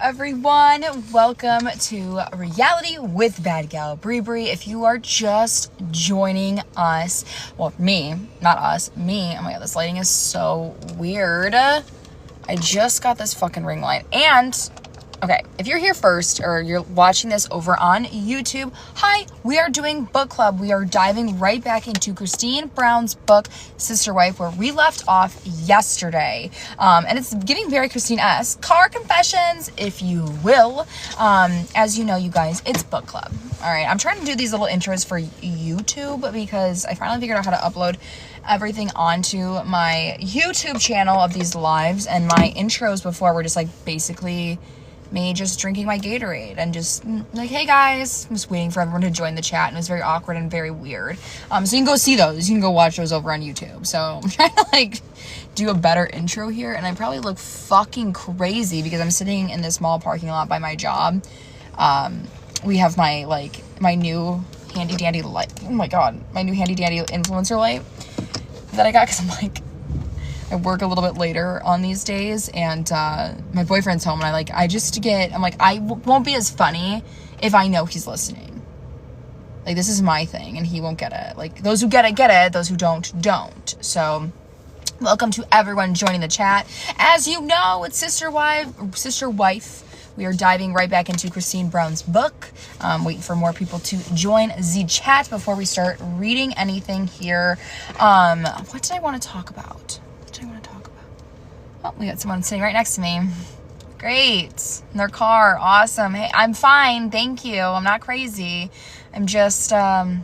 Everyone, welcome to Reality with Bad Gal Brie. If you are just joining us, well, me, not us, me. Oh my god, this lighting is so weird. I just got this fucking ring light. And okay, if you're here first or you're watching this over on YouTube, hi, we are doing book club. We are diving right back into Christine Brown's book, Sister Wife, where we left off yesterday. And it's giving very Christine-esque car confessions, if you will. As you know, you guys, it's book club. All right, I'm trying to do these little intros for YouTube because I finally figured out how to upload everything onto my YouTube channel of these lives, and my intros before were just like basically me just drinking my Gatorade and just like, hey guys, I'm just waiting for everyone to join the chat, and it was very awkward and very weird. So you can go see those, you can go watch those over on YouTube. So I'm trying to like do a better intro here, and I probably look fucking crazy because I'm sitting in this mall parking lot by my job. We have my new handy dandy light. Oh my god, my new handy dandy influencer light that I got because I'm like, I work a little bit later on these days, and my boyfriend's home, and I'm like, I won't be as funny if I know he's listening. Like, this is my thing, and he won't get it. Like, those who get it, those who don't. So, welcome to everyone joining the chat. As you know, it's Sister Wife. We are diving right back into Christine Brown's book. Waiting for more people to join the chat before we start reading anything here. What did I want to talk about? Oh, we got someone sitting right next to me. Great. In their car. Awesome. Hey, I'm fine. Thank you. I'm not crazy. I'm just recapping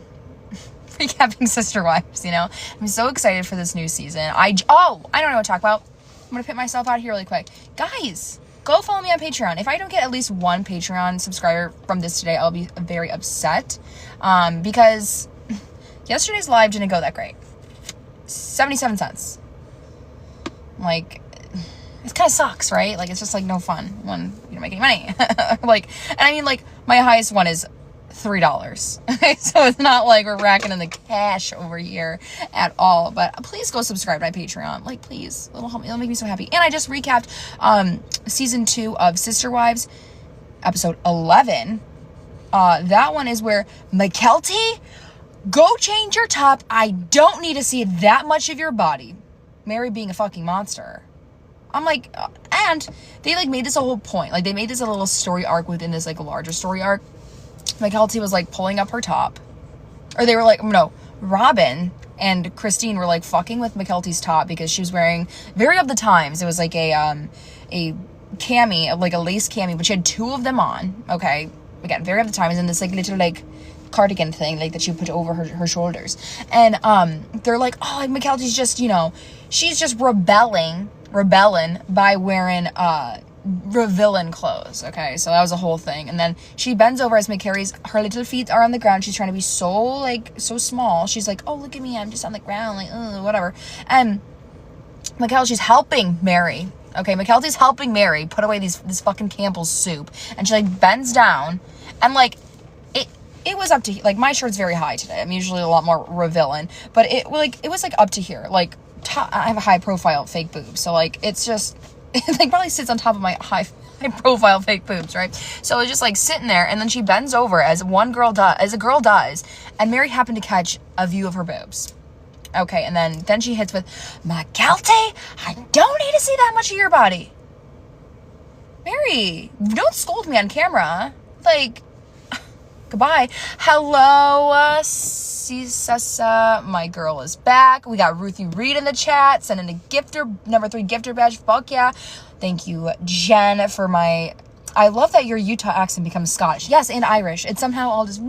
Sister Wives, you know. I'm so excited for this new season. I don't know what to talk about. I'm going to put myself out here really quick. Guys, go follow me on Patreon. If I don't get at least one Patreon subscriber from this today, I'll be very upset. Because yesterday's live didn't go that great. 77 cents. Like, it kind of sucks, right? Like, it's just like no fun when you don't make any money. And I mean, like, my highest one is $3. Okay, so it's not like we're racking in the cash over here at all. But please go subscribe to my Patreon. Like, please, it'll help me. It'll make me so happy. And I just recapped season 2 of Sister Wives, episode 11. That one is where Mykelti, go change your top. I don't need to see that much of your body. Mary being a fucking monster. I'm like, and they like made this a whole point. Like, they made this a little story arc within this like larger story arc. Mykelti was like pulling up her top, or they were like, no, Robin and Christine were like fucking with Mykelti's top because she was wearing very of the times. It was like a cami, like a lace cami, but she had 2 of them on. Okay, again, very of the times, and this like little like cardigan thing like that she put over her shoulders. And they're like, oh, like Mykelti's just, you know, she's just rebelling by wearing villain clothes. Okay, so that was a whole thing. And then she bends over as McCarrie's, her little feet are on the ground. She's trying to be so small. She's like, oh, look at me, I'm just on the ground, like whatever. And Mykelti's helping Mary. Okay, Mykelti's helping Mary put away this fucking Campbell's soup, and she like bends down, and like it was up to, like, my shirt's very high today. I'm usually a lot more revealing, but it was like up to here. Like, I have a high profile fake boob, so like it's just it like probably sits on top of my high profile fake boobs, right? So it's just like sitting there, and then she bends over as a girl does, and Mary happened to catch a view of her boobs. Okay, and then she hits with, Mykelti, I don't need to see that much of your body. Mary, don't scold me on camera. Like, goodbye. Hello, Cisa. My girl is back. We got Ruthie Reed in the chat, sending a gifter, number 3 gifter badge. Fuck yeah. Thank you, Jen, for my... I love that your Utah accent becomes Scottish. Yes, and Irish. It somehow all just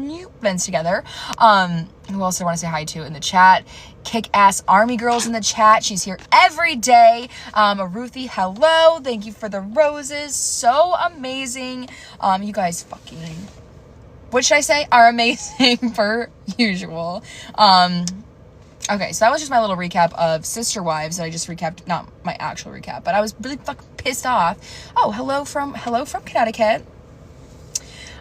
blends together. Who else do I want to say hi to in the chat? Kick-ass Army Girl's in the chat. She's here every day. Ruthie, hello. Thank you for the roses. So amazing. You guys fucking... what should I say? Are amazing per usual. Okay, so that was just my little recap of Sister Wives that I just recapped, not my actual recap, but I was really fucking pissed off. Oh, hello from Connecticut.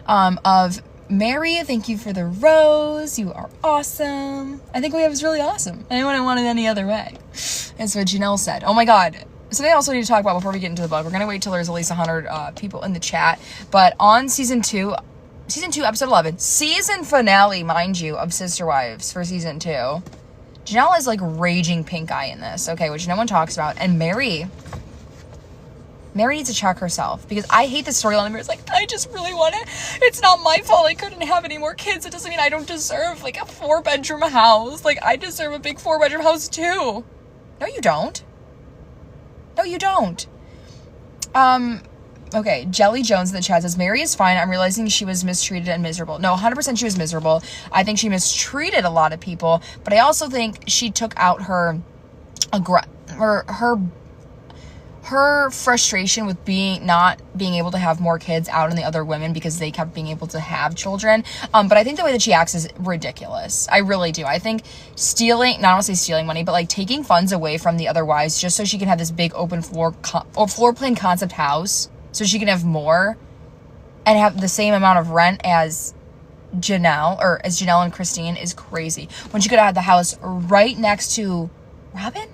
Of Mary, thank you for the rose. You are awesome. I think we have is really awesome. I wouldn't want it any other way. That's what Janelle said. Oh my god. something else we need to talk about before we get into the book. We're going to wait till there's at least 100 people in the chat. But on season 2, episode 11, season finale, mind you, of Sister Wives for season 2. Janelle is like raging pink eye in this, okay, which no one talks about. And Mary needs to check herself, because I hate the storyline. Mary's like, I just really want it. It's not my fault I couldn't have any more kids. It doesn't mean I don't deserve like a 4-bedroom house. Like, I deserve a big 4-bedroom house too. No, you don't. No, you don't. Okay, Jelly Jones in the chat says, Mary is fine. I'm realizing she was mistreated and miserable. No, 100% she was miserable. I think she mistreated a lot of people, but I also think she took out her frustration with not being able to have more kids out on the other women because they kept being able to have children. But I think the way that she acts is ridiculous. I really do. I think not want to say stealing money, but like taking funds away from the other wives just so she can have this big open floor plan concept house so she can have more and have the same amount of rent as Janelle and Christine is crazy. When she could have had the house right next to Robin?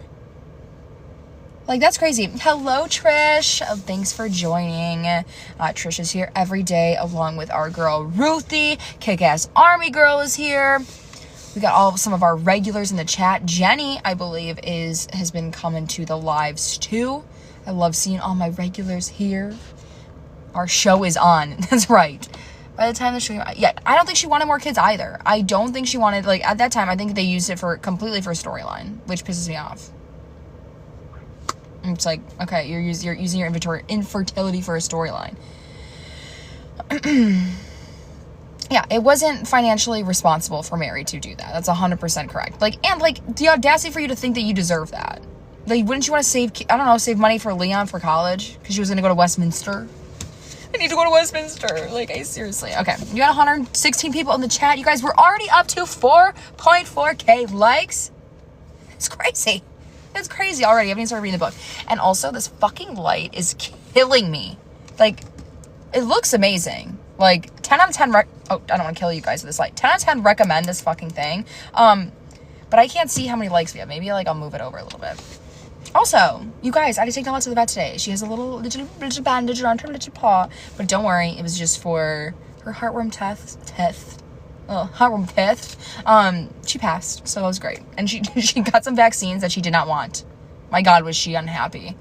Like, that's crazy. Hello, Trish. Thanks for joining. Trish is here every day along with our girl, Ruthie. Kick-Ass Army Girl is here. We got some of our regulars in the chat. Jenny, I believe, has been coming to the lives too. I love seeing all my regulars here. Our show is on. That's right. By the time the show, yeah, I don't think she wanted more kids either. I don't think she wanted, like, at that time, I think they used it completely for storyline, which pisses me off. It's like, okay, you're using your infertility for a storyline. Yeah, it wasn't financially responsible for Mary to do that. That's 100% correct. Like, and like the audacity for you to think that you deserve that. Like, wouldn't you want to save money for Leon for college because she was going to go to Westminster? I need to go to Westminster. Like, seriously. Okay, you got 116 people in the chat. You guys, we're already up to 4.4K likes. It's crazy. It's crazy already. I haven't even started reading the book. And also, this fucking light is killing me. Like, it looks amazing. Like, 10 out of 10 I don't want to kill you guys with this light. 10 out of 10 recommend this fucking thing. But I can't see how many likes we have. Maybe, like, I'll move it over a little bit. Also, you guys, I had to take Nala to the vet today. She has a little bandage around her little paw. But don't worry, it was just for her heartworm test. She passed, so that was great. And she got some vaccines that she did not want. My God, was she unhappy.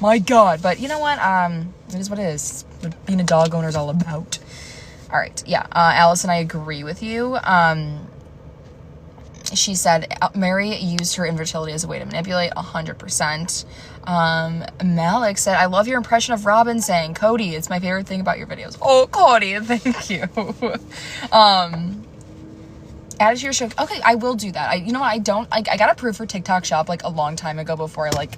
My God. But you know what? It is what it is. What being a dog owner is all about. All right. Yeah. Alice and I agree with you. She said Mary used her infertility as a way to manipulate 100%. Malik said, I love your impression of Robin saying, Cody, it's my favorite thing about your videos. Oh, Cody, thank you. Add it to your show. Okay, I will do that. You know what? I got approved for TikTok Shop like a long time ago before I like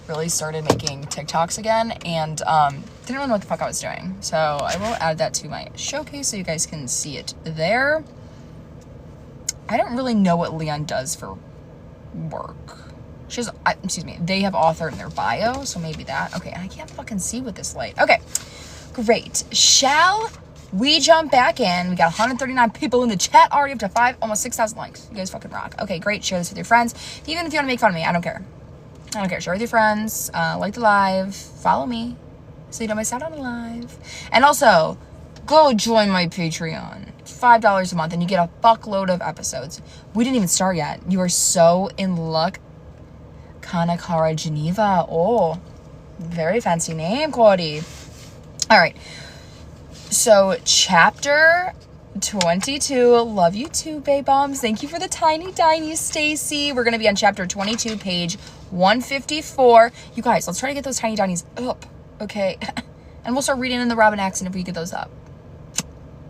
really started making TikToks again, and didn't really know what the fuck I was doing. So I will add that to my showcase so you guys can see it there. I don't really know what Leon does for work. They have author in their bio, so maybe that. Okay, and I can't fucking see with this light. Okay, great. Shall we jump back in? We got 139 people in the chat, already up to almost 6,000 likes. You guys fucking rock. Okay, great. Share this with your friends. Even if you want to make fun of me, I don't care. I don't care. Share with your friends. Like the live. Follow me so you don't miss out on the live. And also, go join my Patreon. It's $5 a month and you get a fuckload of episodes. We didn't even start yet. You are so in luck. Kanakara Geneva. Oh, very fancy name, Cody. All right. So, chapter 22. Love you too, babe bombs. Thank you for the tiny, Stacy. We're going to be on chapter 22, page 154. You guys, let's try to get those tiny tinies up. Okay. And we'll start reading in the Robin accent if we get those up.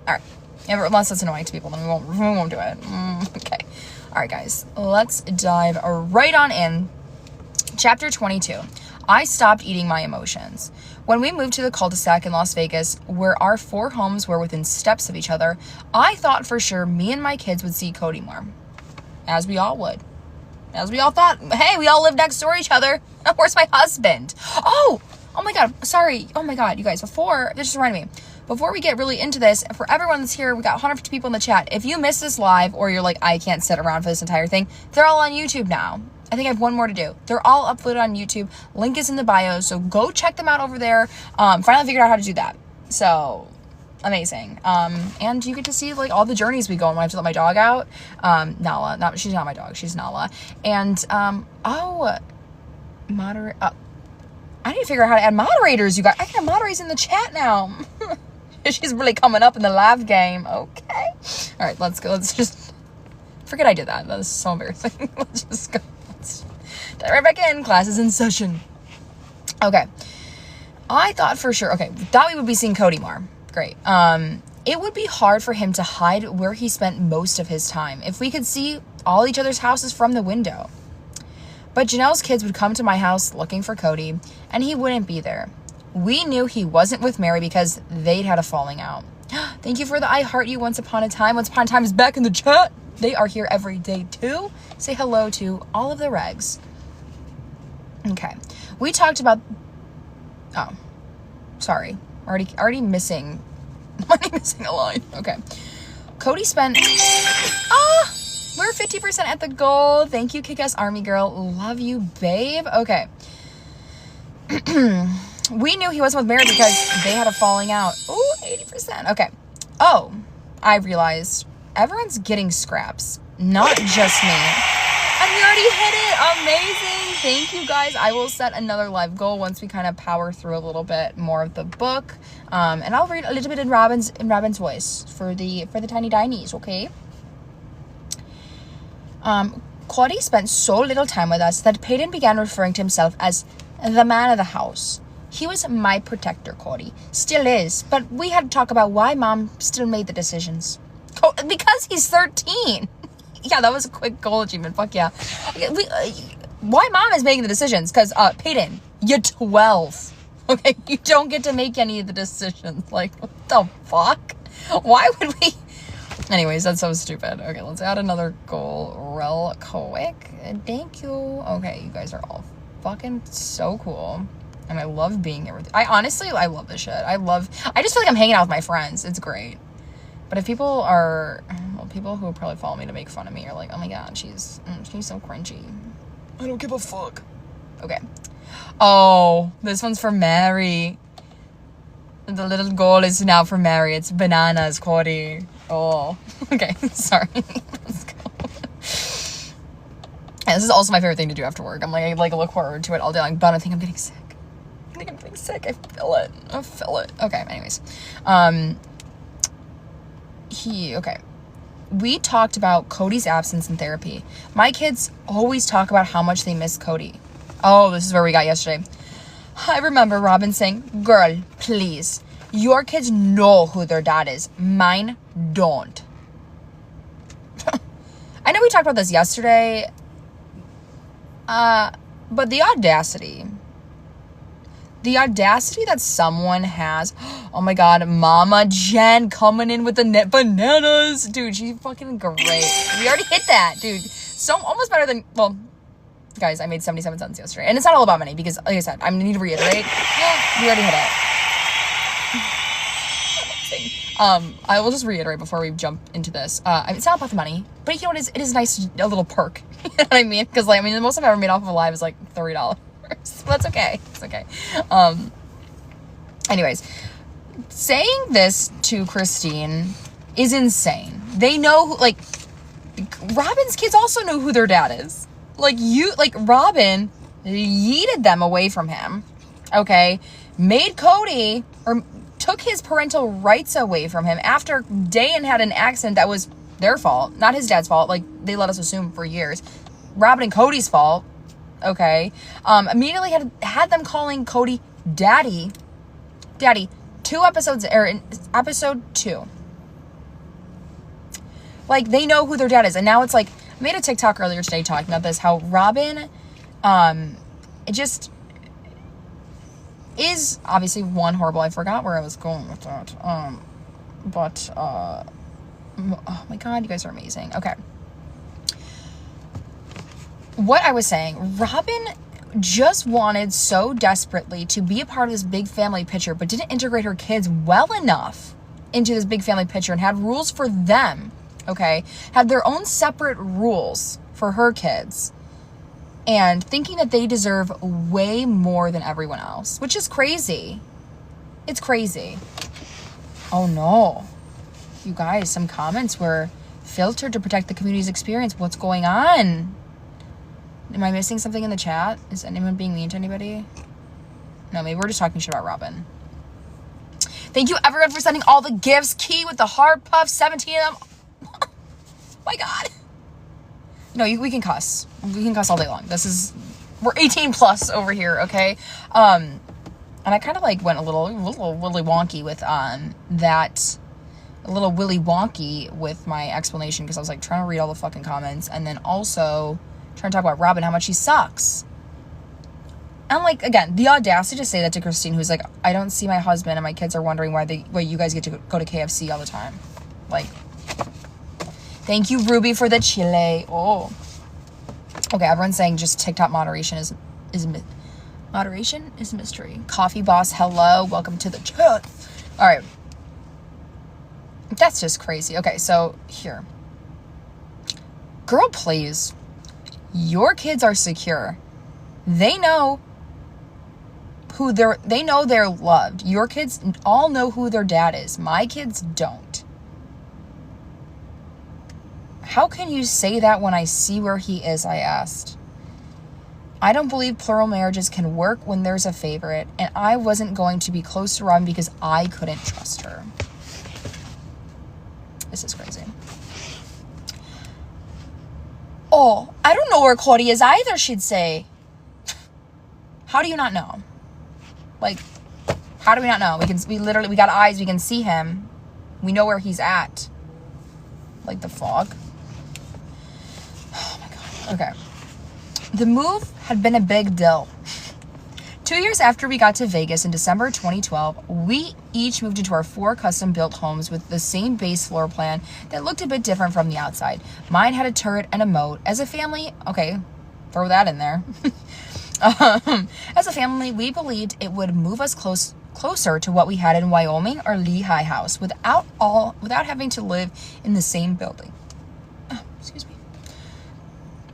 All right. Yeah, unless that's annoying to people, then we won't do it. Okay. All right, guys. Let's dive right on in. Chapter 22. I stopped eating my emotions. When we moved to the cul-de-sac in Las Vegas, where our 4 homes were within steps of each other, I thought for sure me and my kids would see Cody more. As we all would. As we all thought, hey, we all live next door to each other. Where's my husband? Oh my God. Sorry. Oh my God, you guys. This just reminded me. Before we get really into this, for everyone that's here, we got 150 people in the chat. If you missed this live or you're like, I can't sit around for this entire thing, they're all on YouTube now. I think I have one more to do. They're all uploaded on YouTube. Link is in the bio, so go check them out over there. Finally figured out how to do that. So amazing. And you get to see like all the journeys we go on when I have to let my dog out. Nala, she's not my dog, she's Nala. And I need to figure out how to add moderators, you guys. I can have moderators in the chat now. She's really coming up in the live game. Okay. All right, let's go. Let's just forget I did that. That was so embarrassing. Let's just go. Let's dive right back in. Class is in session. Okay. I thought for sure, thought we would be seeing Cody more. Great. It would be hard for him to hide where he spent most of his time if we could see all each other's houses from the window. But Janelle's kids would come to my house looking for Cody, and he wouldn't be there. We knew he wasn't with Mary because they'd had a falling out. Thank you for the I heart you once upon a time. Once upon a time is back in the chat. They are here every day too. Say hello to all of the regs. Okay. We talked about... Oh. Sorry. Already missing... Already missing a line. Okay. Cody spent... We're 50% at the goal. Thank you, Kick-Ass Army Girl. Love you, babe. Okay. We knew he wasn't with Mary because they had a falling out. Ooh, 80%. Okay. Oh, I realized everyone's getting scraps, not just me. And we already hit it. Amazing. Thank you, guys. I will set another live goal once we kind of power through a little bit more of the book. And I'll read a little bit in Robin's voice for the tiny dinies, okay? Cody spent so little time with us that Peyton began referring to himself as the man of the house. He was my protector, Cody. Still is. But we had to talk about why Mom still made the decisions. Because he's 13. Yeah, that was a quick goal achievement. Fuck yeah. Why Mom is making the decisions? Because, Peyton, you're 12. Okay? You don't get to make any of the decisions. Like, what the fuck? Why would we... Anyways, that's so stupid. Okay, let's add another goal real quick. Thank you. Okay, you guys are all fucking so cool. And I love being here with you. I love this shit. I just feel like I'm hanging out with my friends. It's great. But if people who probably follow me to make fun of me are like, oh my god, she's so cringy. I don't give a fuck. Okay. Oh, this one's for Mary. The little goal is now for Mary. It's bananas, Cody. Oh, okay. Sorry. Let's go. And this is also my favorite thing to do after work. I look forward to it all day long, but I think I'm getting sick. I feel it. Okay, anyways. Okay. We talked about Cody's absence in therapy. My kids always talk about how much they miss Cody. Oh, this is where we got yesterday. I remember Robin saying, girl, please, your kids know who their dad is. Mine don't. I know we talked about this yesterday, but the audacity that someone has. Oh my god, Mama Jen coming in with the net bananas. Dude, she's fucking great. We already hit that, dude. So almost better than, well, guys, I made 77 cents yesterday. And it's not all about money because, like I said, I need to reiterate. We already hit it. I will just reiterate before we jump into this. It's not about the money, but you know what? It is nice, a little perk. You know what I mean? Because, the most I've ever made off of a live is like $30. So that's okay. It's okay. Anyways, saying this to Christine is insane. They know, Robin's kids also know who their dad is. Robin yeeted them away from him, okay? Made Cody, or took his parental rights away from him after Dayan had an accident that was their fault, not his dad's fault, they let us assume for years. Robin and Cody's fault, okay? Immediately had them calling Cody Daddy, 2 episodes, or in episode 2. They know who their dad is, and now it's I made a TikTok earlier today talking about this, how Robin, it just is obviously one horrible. I forgot where I was going with that. Oh my god, you guys are amazing. Okay. What I was saying, Robin just wanted so desperately to be a part of this big family picture, but didn't integrate her kids well enough into this big family picture and had rules for them, okay? Had their own separate rules for her kids. and thinking that they deserve way more than everyone else, which is crazy. It's crazy. Oh no. You guys, some comments were filtered to protect the community's experience. What's going on? Am I missing something in the chat? Is anyone being mean to anybody? No, maybe we're just talking shit about Robin. Thank you everyone for sending all the gifts. Key with the heart puff, 17 of them. My God. No, we can cuss. We can cuss all day long. We're 18 plus over here, okay? And I kind of like went a little willy wonky with that. A little willy wonky with my explanation because I was like trying to read all the fucking comments and then also trying to talk about Robin, how much she sucks. And like, again, the audacity to say that to Christine, who's like, I don't see my husband and my kids are wondering why you guys get to go to KFC all the time. Like, thank you, Ruby, for the chile. Oh, okay. Everyone's saying just TikTok moderation is moderation is mystery. Coffee Boss, hello, welcome to the chat. All right, that's just crazy. Okay, so here, girl, please, your kids are secure. They know they're loved. Your kids all know who their dad is. My kids don't. How can you say that when I see where he is? I asked. I don't believe plural marriages can work when there's a favorite, and I wasn't going to be close to Robin because I couldn't trust her. This is crazy. Oh, I don't know where Cody is either, she'd say. How do you not know? Like, how do we not know? We got eyes, we can see him. We know where he's at. Like the fog. Oh my God. Okay. The move had been a big deal. 2 years after we got to Vegas in December 2012, we each moved into our 4 custom-built homes with the same base floor plan that looked a bit different from the outside. Mine had a turret and a moat. As a family, okay, throw that in there. As a family, we believed it would move us closer to what we had in Wyoming or Lehigh House without having to live in the same building. Oh, excuse me.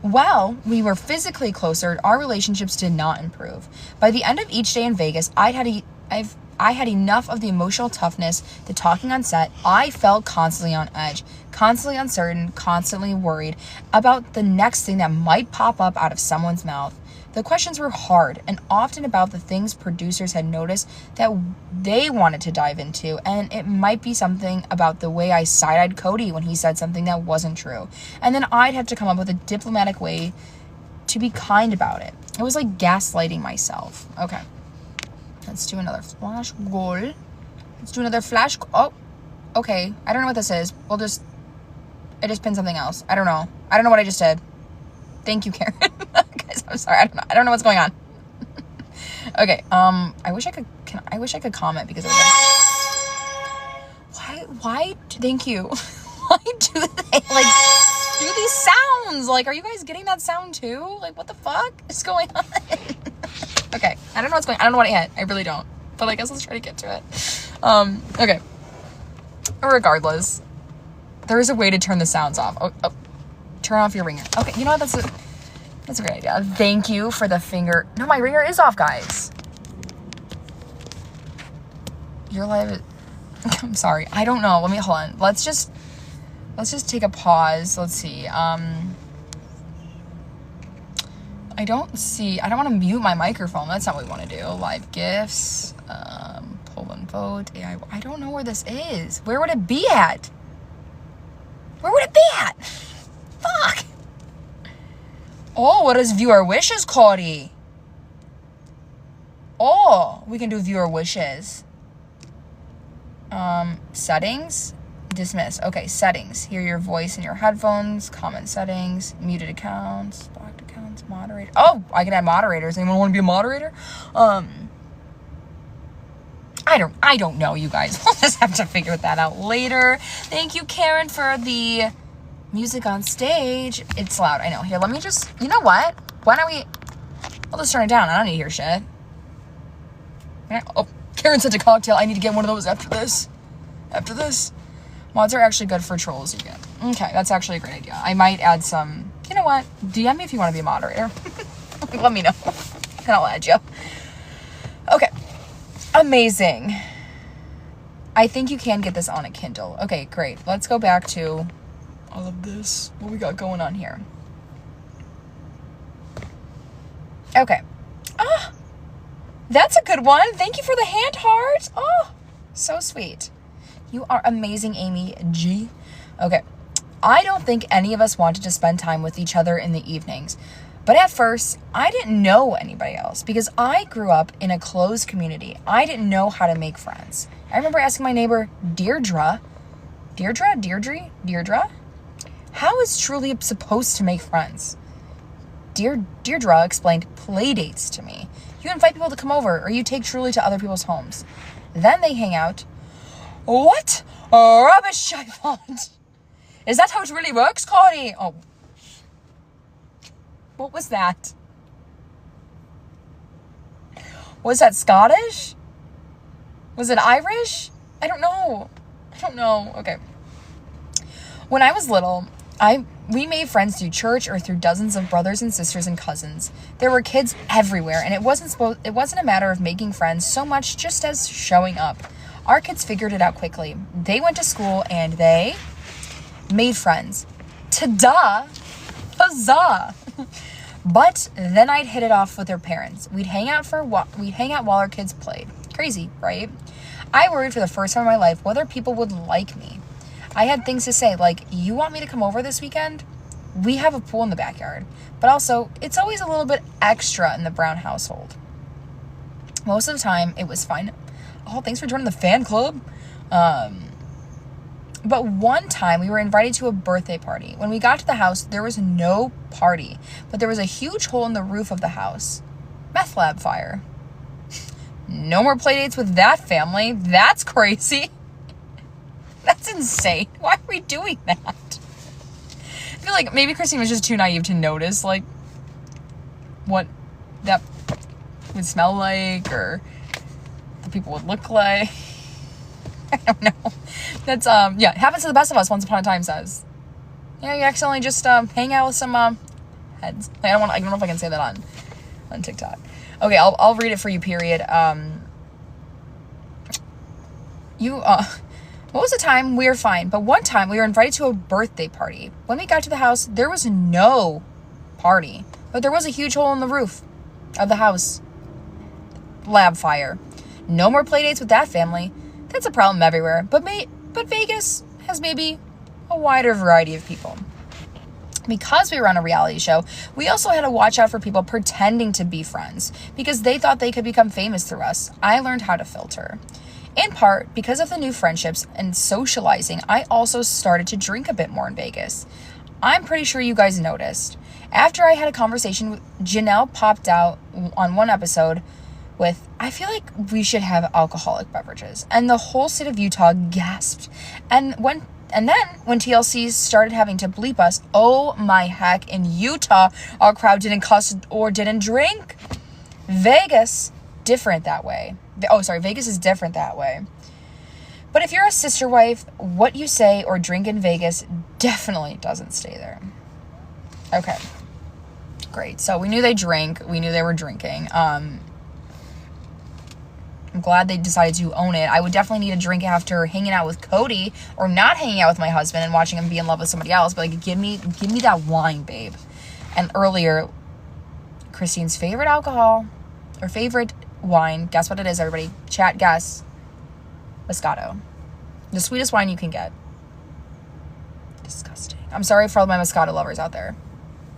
While we were physically closer, our relationships did not improve. By the end of each day in Vegas, I had enough of the emotional toughness, the talking on set. I felt constantly on edge, constantly uncertain, constantly worried about the next thing that might pop up out of someone's mouth. The questions were hard and often about the things producers had noticed that they wanted to dive into, and it might be something about the way I side-eyed Cody when he said something that wasn't true. And then I'd have to come up with a diplomatic way to be kind about it. It was like gaslighting myself. Okay. Let's do another flash goal. Oh, okay. I don't know what this is. I just pinned something else. I don't know what I just did. Thank you, Karen. Guys, I'm sorry. I don't know what's going on. Okay. I wish I could comment because it was why thank you. Why do they do these sounds? Like, are you guys getting that sound too? Like, what the fuck is going on? Okay. I don't know what's going on. I don't know what I hit. I really don't. But I guess let's try to get to it. Okay. Regardless, there is a way to turn the sounds off. Oh. Turn off your ringer. Okay, you know what? That's a great idea. Thank you for the finger. No, my ringer is off, guys. Your live. I'm sorry. I don't know. Hold on. Let's just take a pause. Let's see. I don't want to mute my microphone. That's not what we want to do. Live gifts. Poll and vote. AI. I don't know where this is. Where would it be at? Fuck. Oh, what is viewer wishes, Cody? Oh, we can do viewer wishes. Settings. Dismiss. Okay, settings. Hear your voice in your headphones. Comment settings. Muted accounts. Blocked accounts. Moderator. Oh, I can add moderators. Anyone want to be a moderator? I don't know, you guys. We'll just have to figure that out later. Thank you, Karen, for the music on stage. It's loud. I know. Here, let me just... You know what? Why don't we... I'll just turn it down. I don't need to hear shit. Oh, Karen sent a cocktail. I need to get one of those after this. Mods are actually good for trolls you get. Okay, that's actually a great idea. I might add some... You know what? DM me if you want to be a moderator. Let me know and I'll add you. Okay. Amazing. I think you can get this on a Kindle. Okay, great. Let's go back to all of this. What we got going on here? Okay. Ah, that's a good one. Thank you for the hand heart. Oh, so sweet. You are amazing, Amy G. Okay. I don't think any of us wanted to spend time with each other in the evenings. But at first, I didn't know anybody else because I grew up in a closed community. I didn't know how to make friends. I remember asking my neighbor, Deirdre, how is Truly supposed to make friends? Deirdre explained play dates to me. You invite people to come over or you take Truly to other people's homes. Then they hang out. What rubbish, I thought. Is that how it really works, Cody? Oh. What was that? Was that Scottish? Was it Irish? I don't know. Okay. When I was little, we made friends through church or through dozens of brothers and sisters and cousins. There were kids everywhere, and it wasn't a matter of making friends so much just as showing up. Our kids figured it out quickly. They went to school and they made friends. Ta-da! Huzzah! But then I'd hit it off with their parents. We'd hang out while our kids played. Crazy, right? I worried for the first time in my life whether people would like me. I had things to say like, you want me to come over this weekend? We have a pool in the backyard. But also, it's always a little bit extra in the Brown household. Most of the time, it was fine. Oh, thanks for joining the fan club. But one time we were invited to a birthday party. When we got to the house, there was no party, but there was a huge hole in the roof of the house. Meth lab fire. No more play dates with that family. That's crazy. That's insane. Why are we doing that? I feel like maybe Christine was just too naive to notice, like, what that would smell like or the people would look like. I don't know. That's, it happens to the best of us, once upon a time says. Yeah, you accidentally just, hang out with some, heads. I don't know if I can say that on TikTok. Okay, I'll read it for you, period. What was the time? We were fine. But one time we were invited to a birthday party. When we got to the house, there was no party. But there was a huge hole in the roof of the house. Lab fire. No more play dates with that family. That's a problem everywhere, but Vegas has maybe a wider variety of people. Because we were on a reality show, we also had to watch out for people pretending to be friends because they thought they could become famous through us. I learned how to filter. In part, because of the new friendships and socializing, I also started to drink a bit more in Vegas. I'm pretty sure you guys noticed. After I had a conversation with Janelle popped out on one episode with, I feel like we should have alcoholic beverages. And the whole state of Utah gasped. And then when TLC started having to bleep us, oh my heck, in Utah, our crowd didn't cuss or didn't drink. Vegas is different that way. But if you're a sister wife, what you say or drink in Vegas definitely doesn't stay there. Okay. Great. So we knew they drank. We knew they were drinking. I'm glad they decided to own it. I would definitely need a drink after hanging out with Cody or not hanging out with my husband and watching him be in love with somebody else. But like, give me that wine, babe. And earlier, Christine's favorite alcohol or favorite wine. Guess what it is, everybody? Chat, guess. Moscato. The sweetest wine you can get. Disgusting. I'm sorry for all my Moscato lovers out there.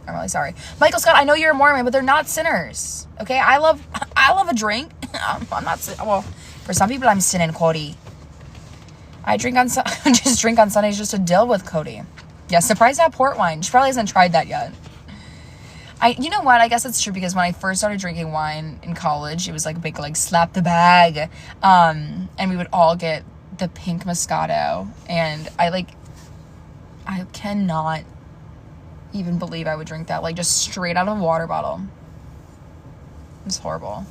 I'm really sorry. Michael Scott, I know you're a Mormon, but they're not sinners. Okay? I love a drink. I'm not, well, for some people I'm sinning, Cody. I just drink on Sundays just to deal with Cody. Yeah, surprised not port wine. She probably hasn't tried that yet. You know what? I guess it's true because when I first started drinking wine in college, it was like a big, like, slap the bag. And we would all get the pink Moscato. And I cannot even believe I would drink that, like, just straight out of a water bottle. It's horrible.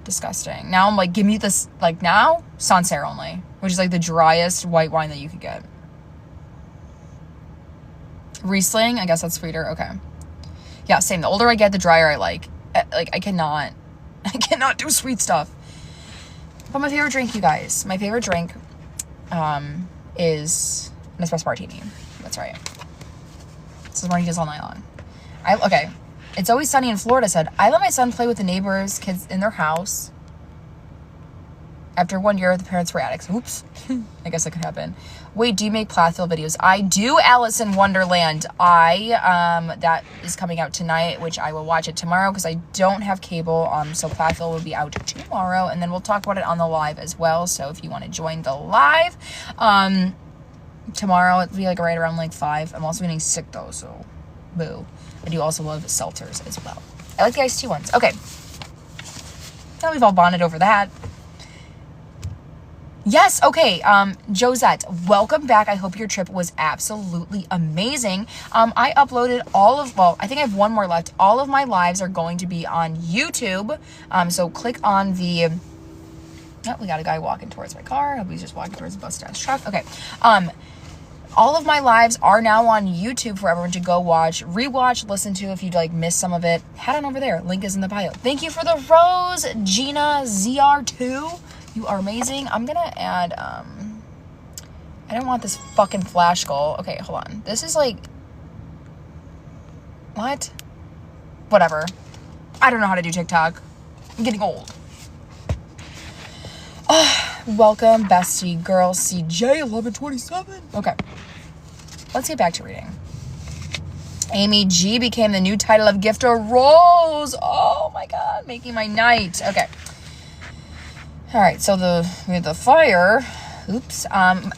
Disgusting. Now I'm like, give me this, like, now, Sancerre only, which is like the driest white wine that you could get. Riesling, I guess that's sweeter. Okay. Yeah, same. The older I get, the drier I like. I cannot do sweet stuff. But my favorite drink, you guys, is an espresso martini. That's right. This is martinis all night long. Okay. It's Always Sunny in Florida said, I let my son play with the neighbors' kids in their house. After 1 year, the parents were addicts. Oops. I guess that could happen. Wait, do you make Plathville videos? I do, Alice in Wonderland. That is coming out tonight, which I will watch it tomorrow because I don't have cable. So Plathville will be out tomorrow, and then we'll talk about it on the live as well. So if you want to join the live, tomorrow it'll be like right around like 5. I'm also getting sick though, so boo. I do also love seltzers as well. I like the iced tea ones. Okay. Now we've all bonded over that. Yes, okay, Josette, welcome back. I hope your trip was absolutely amazing. I uploaded I think I have one more left. All of my lives are going to be on YouTube. So click on the, oh, we got a guy walking towards my car. I hope he's just walking towards the bus dash truck. Okay. All of my lives are now on YouTube for everyone to go watch, rewatch, listen to if you'd like miss some of it. Head on over there. Link is in the bio. Thank you for the rose, Gina ZR2. You are amazing. I'm gonna add, I don't want this fucking flash goal. Okay, hold on. This is like, what? Whatever. I don't know how to do TikTok. I'm getting old. Welcome, bestie girl CJ1127. Okay. Let's get back to reading. Amy G became the new title of Gifter Rose. Oh my God, making my night. Okay. All right, so we have the fire. Oops.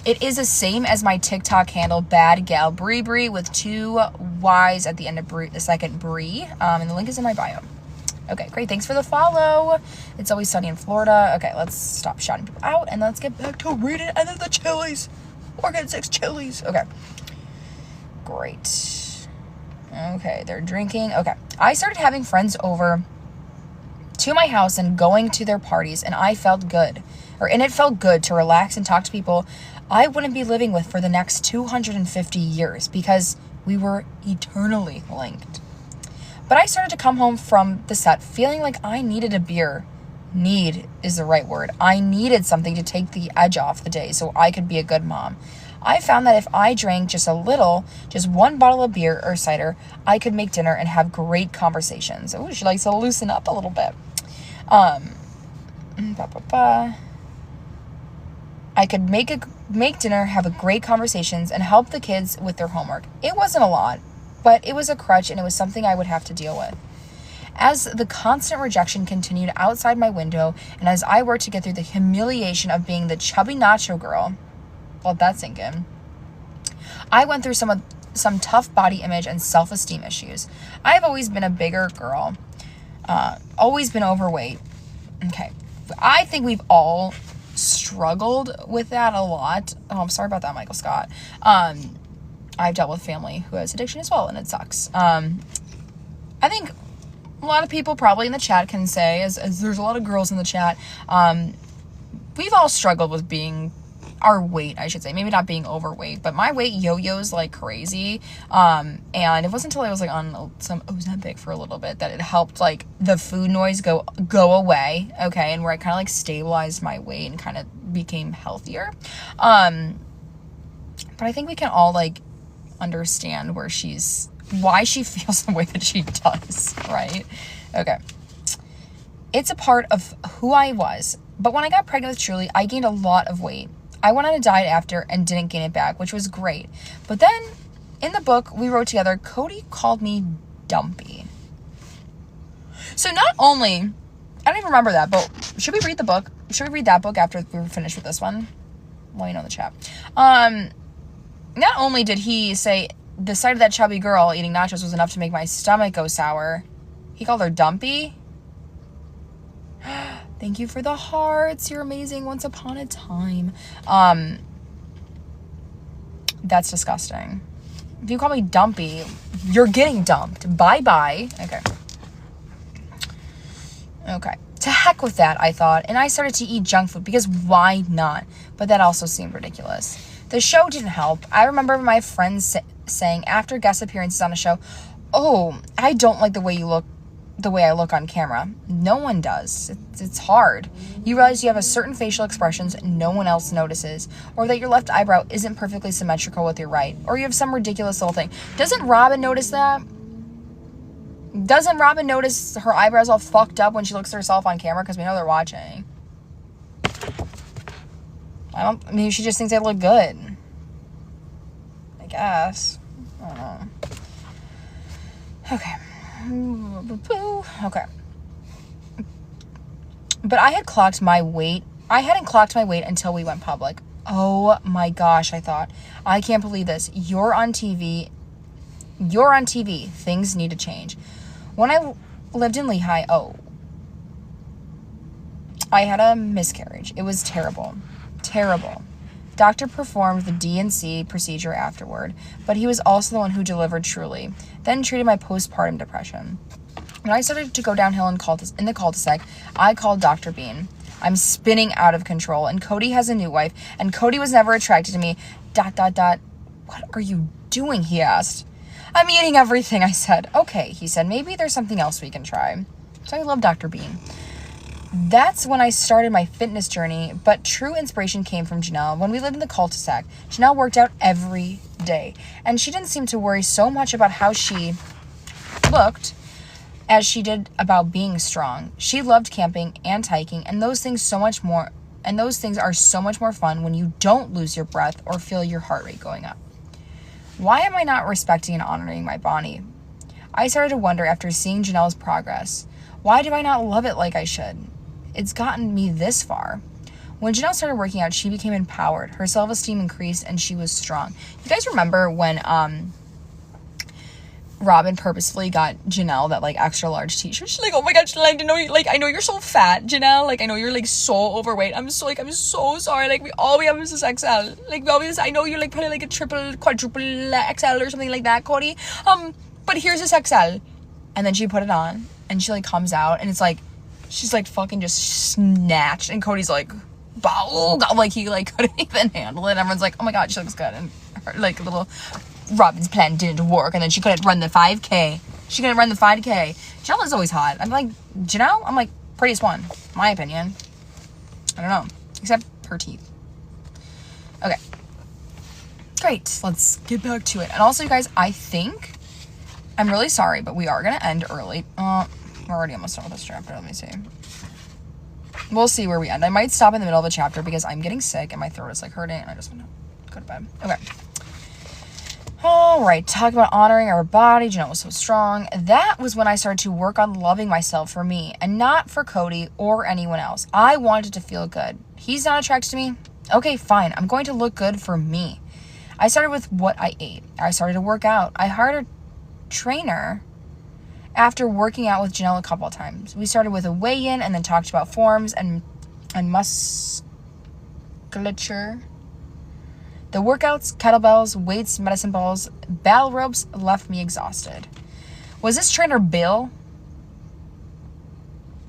It is the same as my TikTok handle, Bad Gal Brie with 2 Y's at the end of the second Brie. And the link is in my bio. Okay, great. Thanks for the follow. It's Always Sunny in Florida. Okay, let's stop shouting people out and let's get back to reading. And then the chilies. We're getting 6 chilies. Okay. Great. Okay, they're drinking. Okay. I started having friends over to my house and going to their parties, and it felt good to relax and talk to people I wouldn't be living with for the next 250 years because we were eternally linked. But I started to come home from the set feeling like I needed a beer. Need is the right word. I needed something to take the edge off the day so I could be a good mom. I found that if I drank just a little, just 1 bottle of beer or cider, I could make dinner and have great conversations. Oh, she likes to loosen up a little bit. I could make dinner, have a great conversations, and help the kids with their homework. It wasn't a lot, but it was a crutch, and it was something I would have to deal with. As the constant rejection continued outside my window, and as I worked to get through the humiliation of being the chubby nacho girl, well, that's sinking. I went through some tough body image and self-esteem issues. I have always been a bigger girl, always been overweight. Okay, I think we've all struggled with that a lot. Oh, I'm sorry about that, Michael Scott. I've dealt with family who has addiction as well, and it sucks. I think a lot of people probably in the chat can say, as there's a lot of girls in the chat, we've all struggled with being our weight, I should say. Maybe not being overweight, but my weight yo-yos like crazy. And it wasn't until I was like on some Ozempic for a little bit that it helped like the food noise go away. Okay. And where I kind of like stabilized my weight and kind of became healthier. But I think we can all like understand why she feels the way that she does, right? Okay. It's a part of who I was. But when I got pregnant with Truly, I gained a lot of weight. I went on a diet after and didn't gain it back, which was great. But then in the book we wrote together, Cody called me dumpy. So not only, I don't even remember that, but should we read the book? Should we read that book after we're finished with this one? Well, you know in the chat. Not only did he say the sight of that chubby girl eating nachos was enough to make my stomach go sour, he called her dumpy. Thank you for the hearts. You're amazing. Once upon a time. That's disgusting. If you call me dumpy, you're getting dumped. Bye-bye. Okay. To heck with that, I thought. And I started to eat junk food because why not? But that also seemed ridiculous. The show didn't help. I remember my friends saying after guest appearances on a show, oh, I don't like the way I look on camera. No one does. It's hard. You realize you have a certain facial expressions no one else notices, or that your left eyebrow isn't perfectly symmetrical with your right, or you have some ridiculous little thing. Doesn't Robin notice that? Doesn't Robin notice her eyebrows all fucked up when she looks at herself on camera? Because we know they're watching. Maybe she just thinks they look good. I guess. I don't know. Okay. Okay. But I had clocked my weight. I hadn't clocked my weight until we went public. Oh my gosh, I thought. I can't believe this. You're on TV. Things need to change. When I lived in Lehigh, I had a miscarriage. It was terrible. Terrible. Doctor performed the D&C procedure afterward, but he was also the one who delivered truly, then treated my postpartum depression. When I started to go downhill in the cul-de-sac, I called Dr. Bean. I'm spinning out of control, and Cody has a new wife, and Cody was never attracted to me. ... What are you doing? He asked. I'm eating everything, I said. Okay, he said, maybe there's something else we can try. So I love Dr. Bean. That's when I started my fitness journey, but true inspiration came from Janelle. When we lived in the cul-de-sac, Janelle worked out every day, and she didn't seem to worry so much about how she looked as she did about being strong. She loved camping and hiking, and those things are so much more fun when you don't lose your breath or feel your heart rate going up. Why am I not respecting and honoring my body? I started to wonder after seeing Janelle's progress. Why do I not love it like I should? It's gotten me this far. When Janelle started working out, she became empowered. Her self-esteem increased and she was strong. You guys remember when Robin purposefully got Janelle that like extra large t-shirt? She's like, oh my god, Janelle, I know you're so fat, Janelle. Like, I know you're like so overweight. I'm so sorry. Like, all we have is this XL. Like, I know you're like probably like a triple, quadruple XL or something like that, Cody. But here's this XL. And then she put it on and she like comes out and it's like, she's like fucking just snatched. And Cody's like, oh god, like he like couldn't even handle it. Everyone's like, oh my god, she looks good. And her, like little Robin's plan didn't work. And then she couldn't run the 5K. Janelle is always hot. I'm like, Janelle, I'm like, prettiest one, my opinion. I don't know. Except her teeth. Okay. Great. Let's get back to it. And also, you guys, I think, I'm really sorry, but we are going to end early. We're already almost done with this chapter. Let me see. We'll see where we end. I might stop in the middle of a chapter because I'm getting sick and my throat is like hurting and I just want to go to bed. Okay. All right. Talk about honoring our body. Janelle was so strong. That was when I started to work on loving myself for me and not for Cody or anyone else. I wanted to feel good. He's not attracted to me. Okay, fine. I'm going to look good for me. I started with what I ate. I started to work out. I hired a trainer after working out with Janelle a couple of times. We started with a weigh-in and then talked about forms and musculature. The workouts, kettlebells, weights, medicine balls, battle ropes left me exhausted. Was this trainer Bill?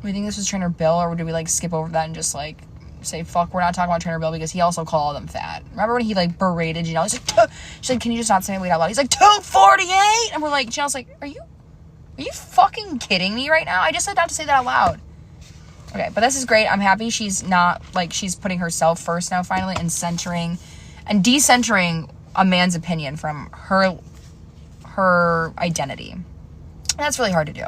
We think this was trainer Bill, or did we like skip over that and just like say, fuck, we're not talking about trainer Bill because he also called them fat. Remember when he like berated Janelle? He's like, she's like, can you just not say my weight out loud? He's like, 248! And we're like, Janelle's like, are you fucking kidding me right now? I just said not to say that out loud. Okay, but this is great. I'm happy she's not, like, she's putting herself first now finally and centering and decentering a man's opinion from her identity. And that's really hard to do.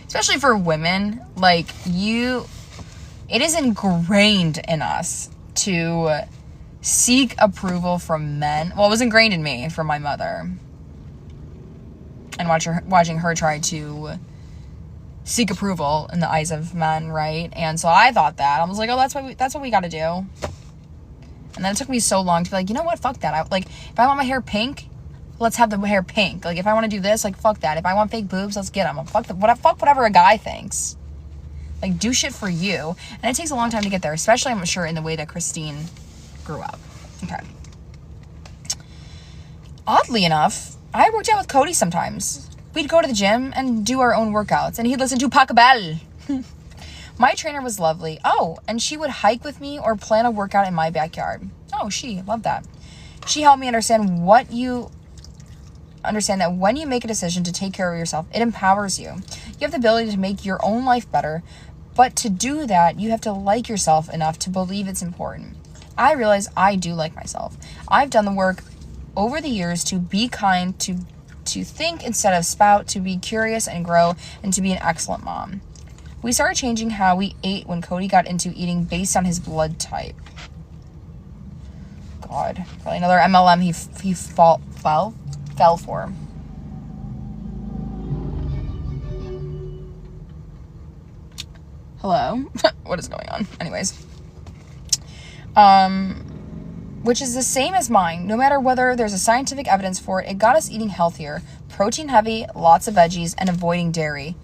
Especially for women. Like, it is ingrained in us to seek approval from men. Well, it was ingrained in me from my mother. And watching her try to seek approval in the eyes of men, right? And so I thought that. I was like, oh, that's what we got to do. And then it took me so long to be like, you know what? Fuck that. If I want my hair pink, let's have the hair pink. Like, if I want to do this, like, fuck that. If I want fake boobs, let's get them. Fuck whatever a guy thinks. Like, do shit for you. And it takes a long time to get there, especially, I'm sure, in the way that Christine grew up. Okay. Oddly enough, I worked out with Cody sometimes. We'd go to the gym and do our own workouts, and he'd listen to Pachelbel. My trainer was lovely. Oh, and she would hike with me or plan a workout in my backyard. Oh, love that. She helped me understand what you understand that when you make a decision to take care of yourself, it empowers you. You have the ability to make your own life better, but to do that, you have to like yourself enough to believe it's important. I realize I do like myself. I've done the work over the years to be kind, to think instead of spout, to be curious and grow, and to be an excellent mom. We started changing how we ate when Cody got into eating based on his blood type. God, probably another MLM he fell for. Hello? What is going on? Anyways. Which is the same as mine. No matter whether there's a scientific evidence for it, it got us eating healthier, protein heavy, lots of veggies, and avoiding dairy.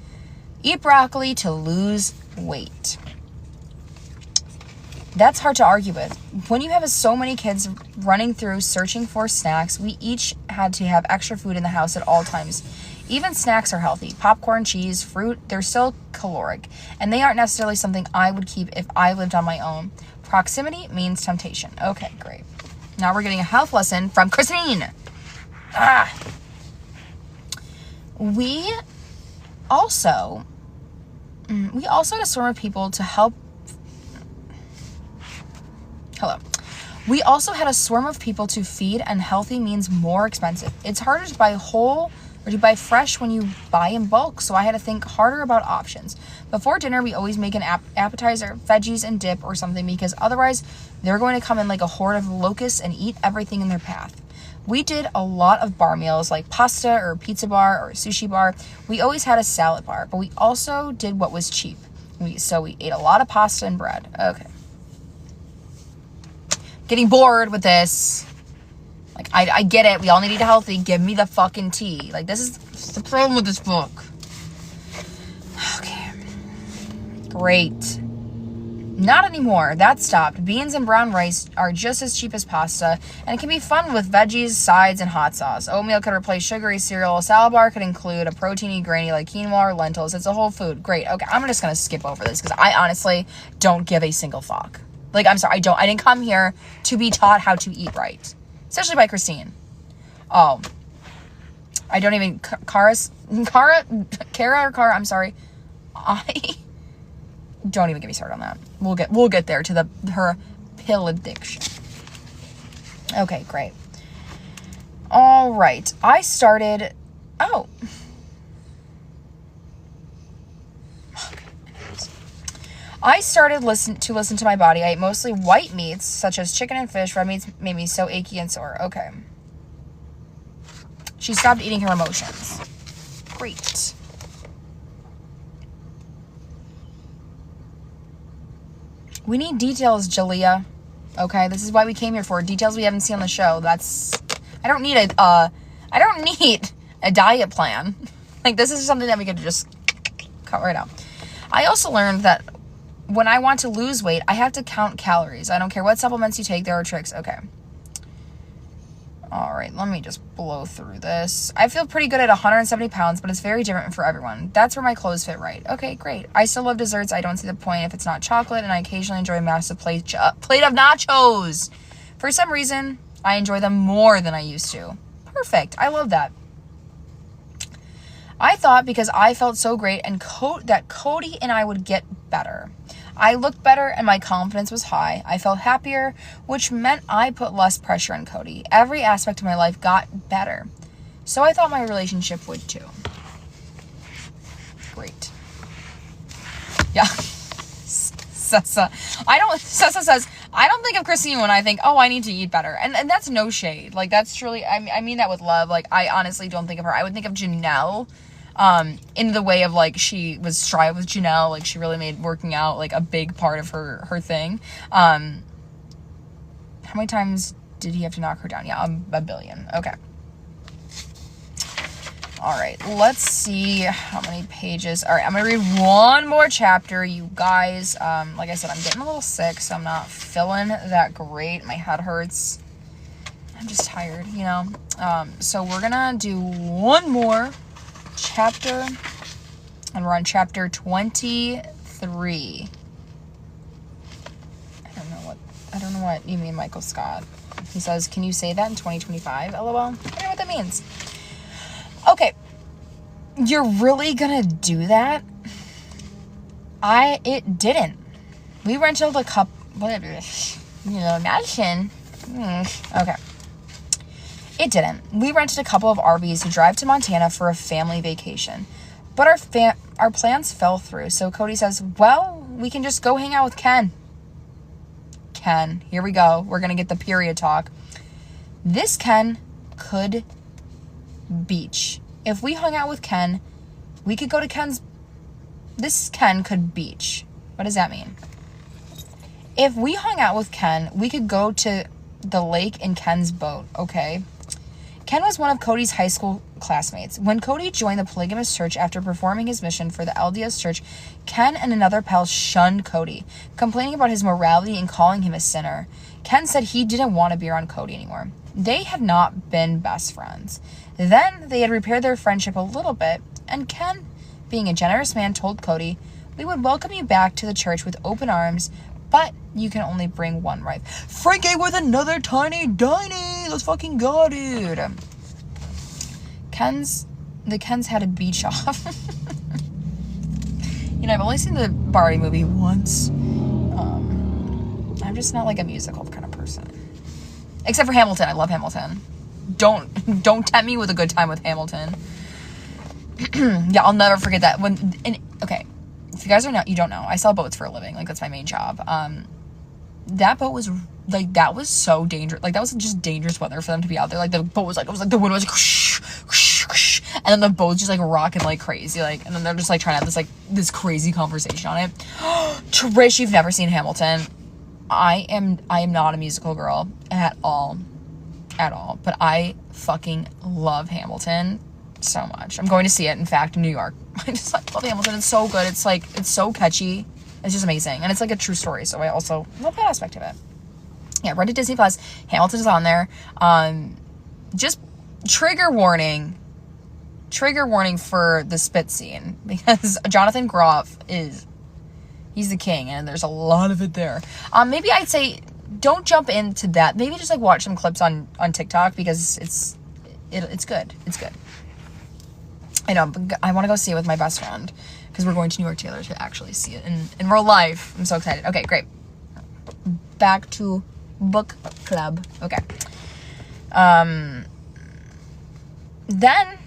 Eat broccoli to lose weight. That's hard to argue with. When you have so many kids running through searching for snacks, we each had to have extra food in the house at all times. Even snacks are healthy. Popcorn, cheese, fruit, they're still caloric, and they aren't necessarily something I would keep if I lived on my own. Proximity means temptation. Okay, great. Now we're getting a health lesson from Christine. We also had a swarm of people to help. Hello. We also had a swarm of people to feed, and healthy means more expensive. It's harder to buy whole or to buy fresh when you buy in bulk, so I had to think harder about options. Before dinner, we always make an appetizer, veggies, and dip or something, because otherwise they're going to come in like a horde of locusts and eat everything in their path. We did a lot of bar meals like pasta or pizza bar or sushi bar. We always had a salad bar, but we also did what was cheap. So we ate a lot of pasta and bread. Okay. Getting bored with this. Like, I get it. We all need to eat healthy. Give me the fucking tea. Like, this is the problem with this book. Okay. Great. Not anymore. That stopped. Beans and brown rice are just as cheap as pasta, and it can be fun with veggies, sides, and hot sauce. Oatmeal could replace sugary cereal. A salad bar could include a proteiny grainy like quinoa or lentils. It's a whole food. Great. Okay, I'm just going to skip over this because I honestly don't give a single fuck. Like, I'm sorry. I didn't come here to be taught how to eat right. Especially by Christine. Oh. I don't even... Kara, I'm sorry. Don't even get me started on that. We'll get there to her pill addiction. Okay, great. All right. I started... Oh. I started to listen to my body. I ate mostly white meats, such as chicken and fish. Red meats made me so achy and sore. Okay. She stopped eating her emotions. Great. We need details, Jalea. Okay, this is why we came here for. Details we haven't seen on the show. I don't need a diet plan. Like, this is something that we could just cut right out. I also learned that when I want to lose weight, I have to count calories. I don't care what supplements you take, there are tricks. Okay. All right, let me just blow through this. I feel pretty good at 170 pounds, but it's very different for everyone. That's where my clothes fit right. Okay, great. I still love desserts. I don't see the point if it's not chocolate, and I occasionally enjoy a massive plate of nachos. For some reason, I enjoy them more than I used to. Perfect. I love that. I thought because I felt so great and that Cody and I would get better. I looked better and my confidence was high. I felt happier, which meant I put less pressure on Cody. Every aspect of my life got better. So I thought my relationship would too. Great. Yeah. Sessa says, I don't think of Christine when I think, oh, I need to eat better. And that's no shade. Like, that's truly, I mean that with love. Like, I honestly don't think of her. I would think of Janelle. In the way of, like, she was strive with Janelle, like, she really made working out, like, a big part of her thing. How many times did he have to knock her down? Yeah, a billion. Okay. All right, let's see how many pages. All right, I'm gonna read one more chapter, you guys. Like I said, I'm getting a little sick, so I'm not feeling that great. My head hurts. I'm just tired, you know. So we're gonna do one more chapter, and we're on chapter 23. I don't know what you mean, Michael Scott. He says, can you say that in 2025? LOL. I don't know what that means. Okay, you're really gonna do that? It didn't. We rented a couple, whatever, imagine. Okay. It didn't. We rented a couple of RVs to drive to Montana for a family vacation. But our plans fell through, so Cody says, well, we can just go hang out with Ken. Ken, here we go. We're gonna get the period talk. This Ken could beach. If we hung out with Ken, we could go to Ken's. This Ken could beach. What does that mean? If we hung out with Ken, we could go to the lake in Ken's boat, okay? Ken was one of Cody's high school classmates. When Cody joined the polygamous church after performing his mission for the LDS church, Ken and another pal shunned Cody, complaining about his morality and calling him a sinner. Ken said he didn't want to be around Cody anymore. They had not been best friends. Then they had repaired their friendship a little bit, and Ken, being a generous man, told Cody, we would welcome you back to the church with open arms, but you can only bring one wife. Frankie with another tiny diny. Let's fucking go, dude. The Kens had a beach off. I've only seen the Barbie movie once. I'm just not like a musical kind of person. Except for Hamilton. I love Hamilton. Don't tempt me with a good time with Hamilton. Yeah, I'll never forget that. Okay, if you guys you don't know, I sell boats for a living. Like, that's my main job. That boat was, like, that was so dangerous. Like, that was just dangerous weather for them to be out there. Like, the boat was like, it was like the wind was like, whoosh, whoosh, whoosh, and then the boat's just like rocking like crazy. Like, and then they're just like trying to have this, like, this crazy conversation on it. Trish, you've never seen Hamilton. I am not a musical girl at all. But I fucking love Hamilton so much. I'm going to see it, in fact, in New York. I just love Hamilton. It's so good. It's like, it's so catchy. It's just amazing. And it's like a true story, so I also love that aspect of it. Yeah, rented Disney Plus. Hamilton is on there. Just trigger warning for the spit scene, because Jonathan Groff he's the king, and there's a lot of it there. Maybe I'd say don't jump into that. Maybe just like watch some clips on TikTok, because it's good. It's good. I know, but I want to go see it with my best friend, because we're going to New York Taylor to actually see it in real life. I'm so excited. Okay, great. Back to book club. Okay. Then,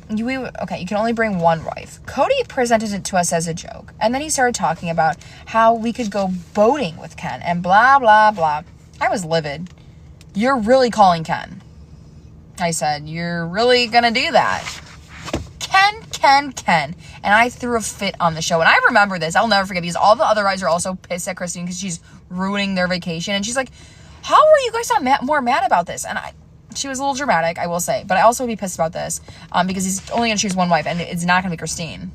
you can only bring one wife. Cody presented it to us as a joke, and then he started talking about how we could go boating with Ken and blah, blah, blah. I was livid. You're really calling Ken. I said, you're really gonna do that? Ken. And I threw a fit on the show. And I remember this. I'll never forget, because all the other guys are also pissed at Christine because she's ruining their vacation. And she's like, how are you guys not more mad about this? And she was a little dramatic, I will say. But I also would be pissed about this because he's only going to choose one wife, and it's not going to be Christine.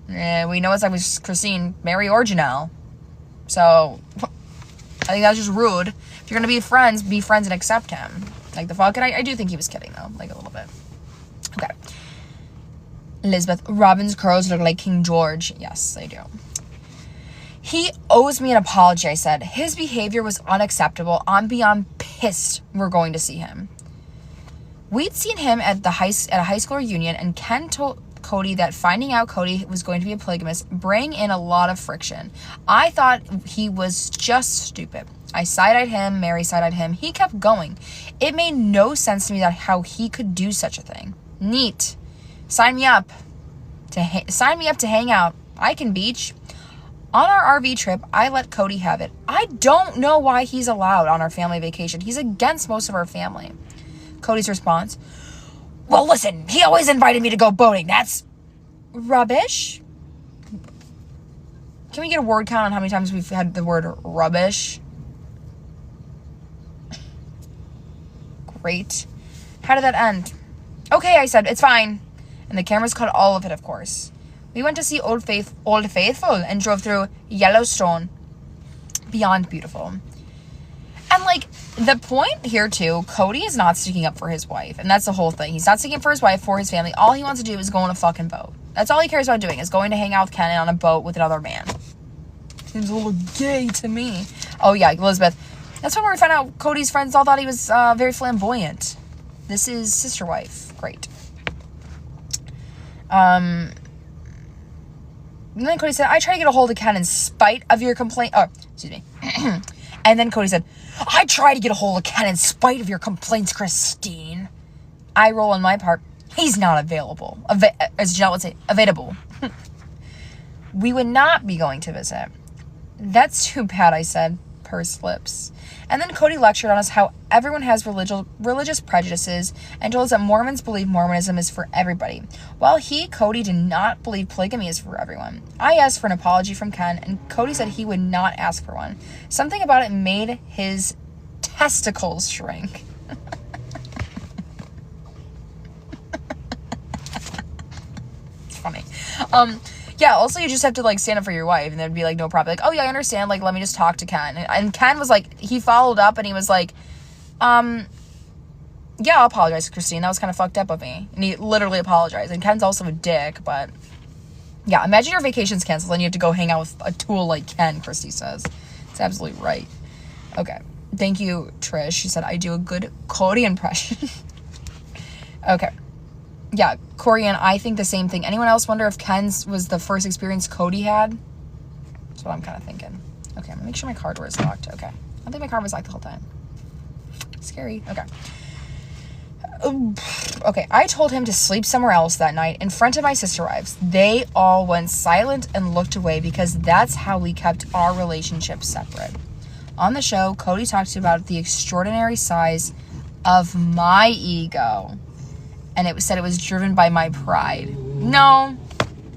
We know it's like Christine, Mary or Janelle. So I think that's just rude. If you're going to be friends and accept him. Like, the fuck? And I do think he was kidding, though. Like, a little bit. Okay. Elizabeth, Robin's curls look like King George. Yes, they do. He owes me an apology, I said. His behavior was unacceptable. I'm beyond pissed we're going to see him. We'd seen him at a high school reunion, and Ken told Cody that finding out Cody was going to be a polygamist bring in a lot of friction. I thought he was just stupid. I side-eyed him, Mary side-eyed him. He kept going. It made no sense to me that how he could do such a thing. Neat. Sign me up to hang out. I can beach. On our RV trip, I let Cody have it. I don't know why he's allowed on our family vacation. He's against most of our family. Cody's response, well, listen, he always invited me to go boating. That's rubbish. Can we get a word count on how many times we've had the word rubbish? Great. How did that end? Okay, I said, it's fine. And the cameras caught all of it, of course. We went to see Old Faithful and drove through Yellowstone. Beyond beautiful. And, like, the point here, too, Cody is not sticking up for his wife. And that's the whole thing. He's not sticking up for his wife, for his family. All he wants to do is go on a fucking boat. That's all he cares about doing, is going to hang out with Ken on a boat with another man. Seems a little gay to me. Oh, yeah, Elizabeth. That's when we found out Cody's friends all thought he was very flamboyant. This is sister wife. Great. And then Cody said, I tried to get a hold of Ken in spite of your complaint. Oh, excuse me. And then Cody said, I tried to get a hold of Ken in spite of your complaints, Christine. I roll on my part. He's not available. As Janelle would say, available. We would not be going to visit. That's too bad, I said, pursed lips. And then Cody lectured on us how everyone has religious prejudices and told us that Mormons believe Mormonism is for everybody, while Cody, did not believe polygamy is for everyone. I asked for an apology from Ken, and Cody said he would not ask for one. Something about it made his testicles shrink. It's funny. Yeah, also you just have to, like, stand up for your wife, and there'd be, like, no problem. Like, oh, yeah, I understand. Like, let me just talk to Ken. And Ken was, like, he followed up, and he was like, yeah, I'll apologize, Christine. That was kind of fucked up of me. And he literally apologized. And Ken's also a dick, but, yeah, imagine your vacation's canceled, and you have to go hang out with a tool like Ken, Christy says. It's absolutely right. Okay. Thank you, Trish. She said, I do a good Cody impression. Okay. Yeah, Corey and I think the same thing. Anyone else wonder if Ken's was the first experience Cody had? That's what I'm kind of thinking. Okay, I'm gonna make sure my car door is locked. Okay. I don't think my car was locked the whole time. Scary. Okay. Okay, I told him to sleep somewhere else that night in front of my sister wives. They all went silent and looked away because that's how we kept our relationship separate. On the show, Cody talked about the extraordinary size of my ego. And it said it was driven by my pride. No,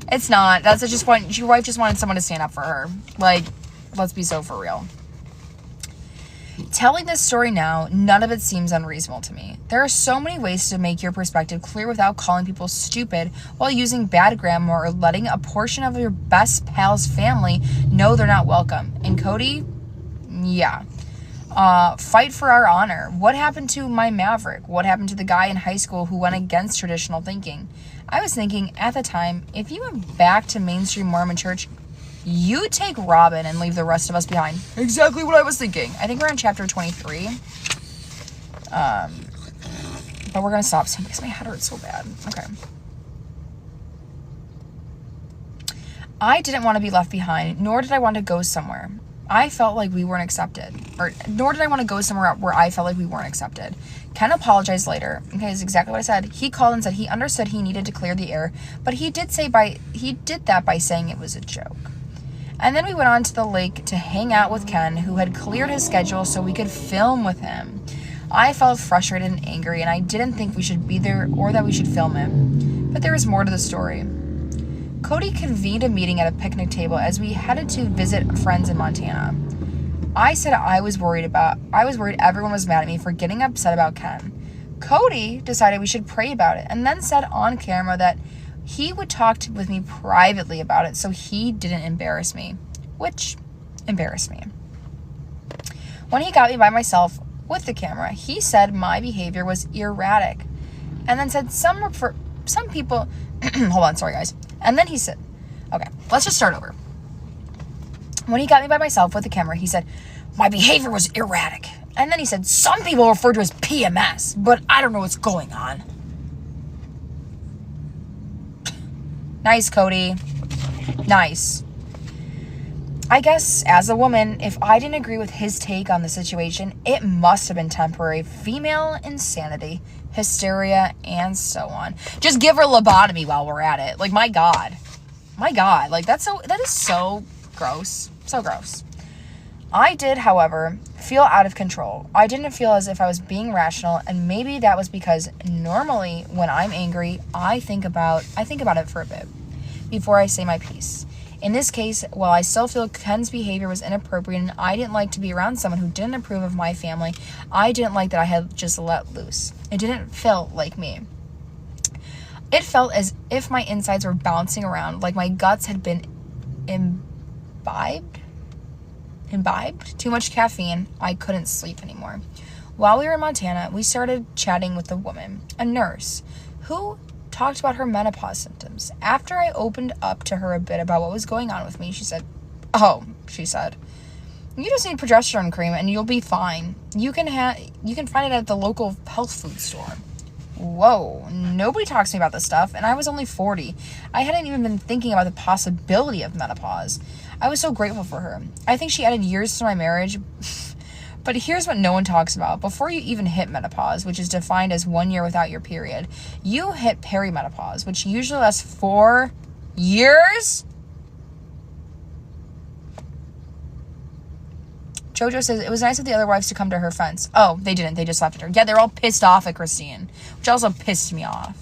it's not. That's just what your wife just wanted someone to stand up for her. Like, let's be so for real. Telling this story now, none of it seems unreasonable to me. There are so many ways to make your perspective clear without calling people stupid while using bad grammar or letting a portion of your best pal's family know they're not welcome. And Cody, yeah. Fight for our honor. What happened to my maverick? What happened to the guy in high school who went against traditional thinking? I was thinking at the time, if you went back to mainstream Mormon church, you take Robin and leave the rest of us behind. Exactly what I was thinking. I think we're in chapter 23. But we're going to stop soon because my head hurts so bad. Okay. I didn't want to be left behind, nor did I want to go somewhere. I felt like we weren't accepted. Nor did I want to go somewhere where I felt like we weren't accepted. Ken apologized later. Okay, that's exactly what I said. He called and said he understood he needed to clear the air, but he did that by saying it was a joke. And then we went on to the lake to hang out with Ken, who had cleared his schedule so we could film with him. I felt frustrated and angry, and I didn't think we should be there or that we should film him. But there was more to the story. Cody convened a meeting at a picnic table as we headed to visit friends in Montana. I said I was worried everyone was mad at me for getting upset about Ken. Cody decided we should pray about it and then said on camera that he would talk with me privately about it so he didn't embarrass me, which embarrassed me. When he got me by myself with the camera, he said my behavior was erratic and then said some people hold on, sorry guys. And then he said, okay, let's just start over. When he got me by myself with the camera, he said, my behavior was erratic. And then he said, some people refer to it as PMS, but I don't know what's going on. Nice, Cody. Nice. I guess, as a woman, if I didn't agree with his take on the situation, it must have been temporary female insanity, hysteria, and so on. Just give her a lobotomy while we're at it. Like, my God. My God. Like, that is so gross. So gross. I did, however, feel out of control. I didn't feel as if I was being rational, and maybe that was because normally when I'm angry, I think about it for a bit before I say my piece. In this case, while I still feel Ken's behavior was inappropriate and I didn't like to be around someone who didn't approve of my family, I didn't like that I had just let loose. It didn't feel like me. It felt as if my insides were bouncing around, like my guts had been imbibed? Too much caffeine. I couldn't sleep anymore. While we were in Montana, we started chatting with a woman, a nurse, who talked about her menopause symptoms. After I opened up to her a bit about what was going on with me, she said, you just need progesterone cream and you'll be fine. You can find it at the local health food store. whoa, nobody talks to me about this stuff, and I was only 40. I hadn't even been thinking about the possibility of menopause. I was so grateful for her. I think she added years to my marriage. But here's what no one talks about. Before you even hit menopause, which is defined as 1 year without your period, you hit perimenopause, which usually lasts 4 years. Jojo says, it was nice of the other wives to come to her fence. Oh, they didn't. They just laughed at her. Yeah, they're all pissed off at Christine, which also pissed me off.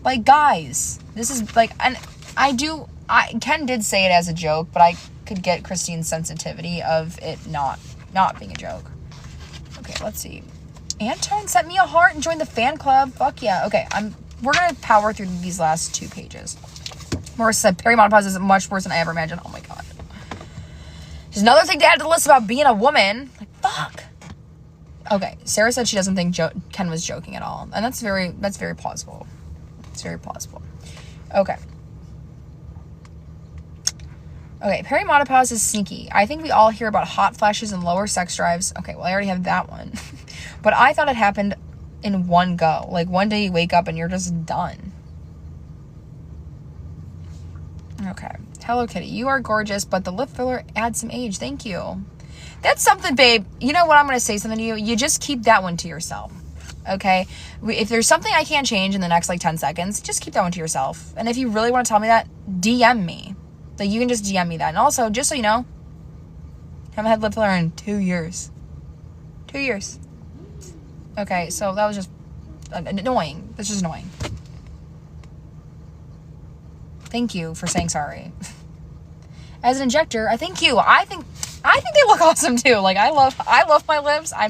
Like, guys, this is like, and Ken did say it as a joke, but I could get Christine's sensitivity of it not being a joke. Okay, let's see. Antone sent me a heart and joined the fan club. Fuck yeah. Okay, we're gonna power through these last 2 pages. Morris said perimenopause is much worse than I ever imagined. Oh my god. There's another thing to add to the list about being a woman. Like, fuck. Okay, Sarah said she doesn't think Ken was joking at all, and that's very plausible. It's very plausible. Okay. Okay, perimenopause is sneaky. I think we all hear about hot flashes and lower sex drives. Okay, well, I already have that one. But I thought it happened in one go. Like, one day you wake up and you're just done. Okay. Hello, Kitty. You are gorgeous, but the lip filler adds some age. Thank you. That's something, babe. You know what? I'm going to say something to you. You just keep that one to yourself. Okay? If there's something I can't change in the next, 10 seconds, just keep that one to yourself. And if you really want to tell me that, DM me. Like, you can just DM me that. And also, just so you know, I haven't had lip filler in 2 years. 2 years. Okay, so that was just annoying. That's just annoying. Thank you for saying sorry. As an injector, I thank you. I think they look awesome too. Like, I love my lips. I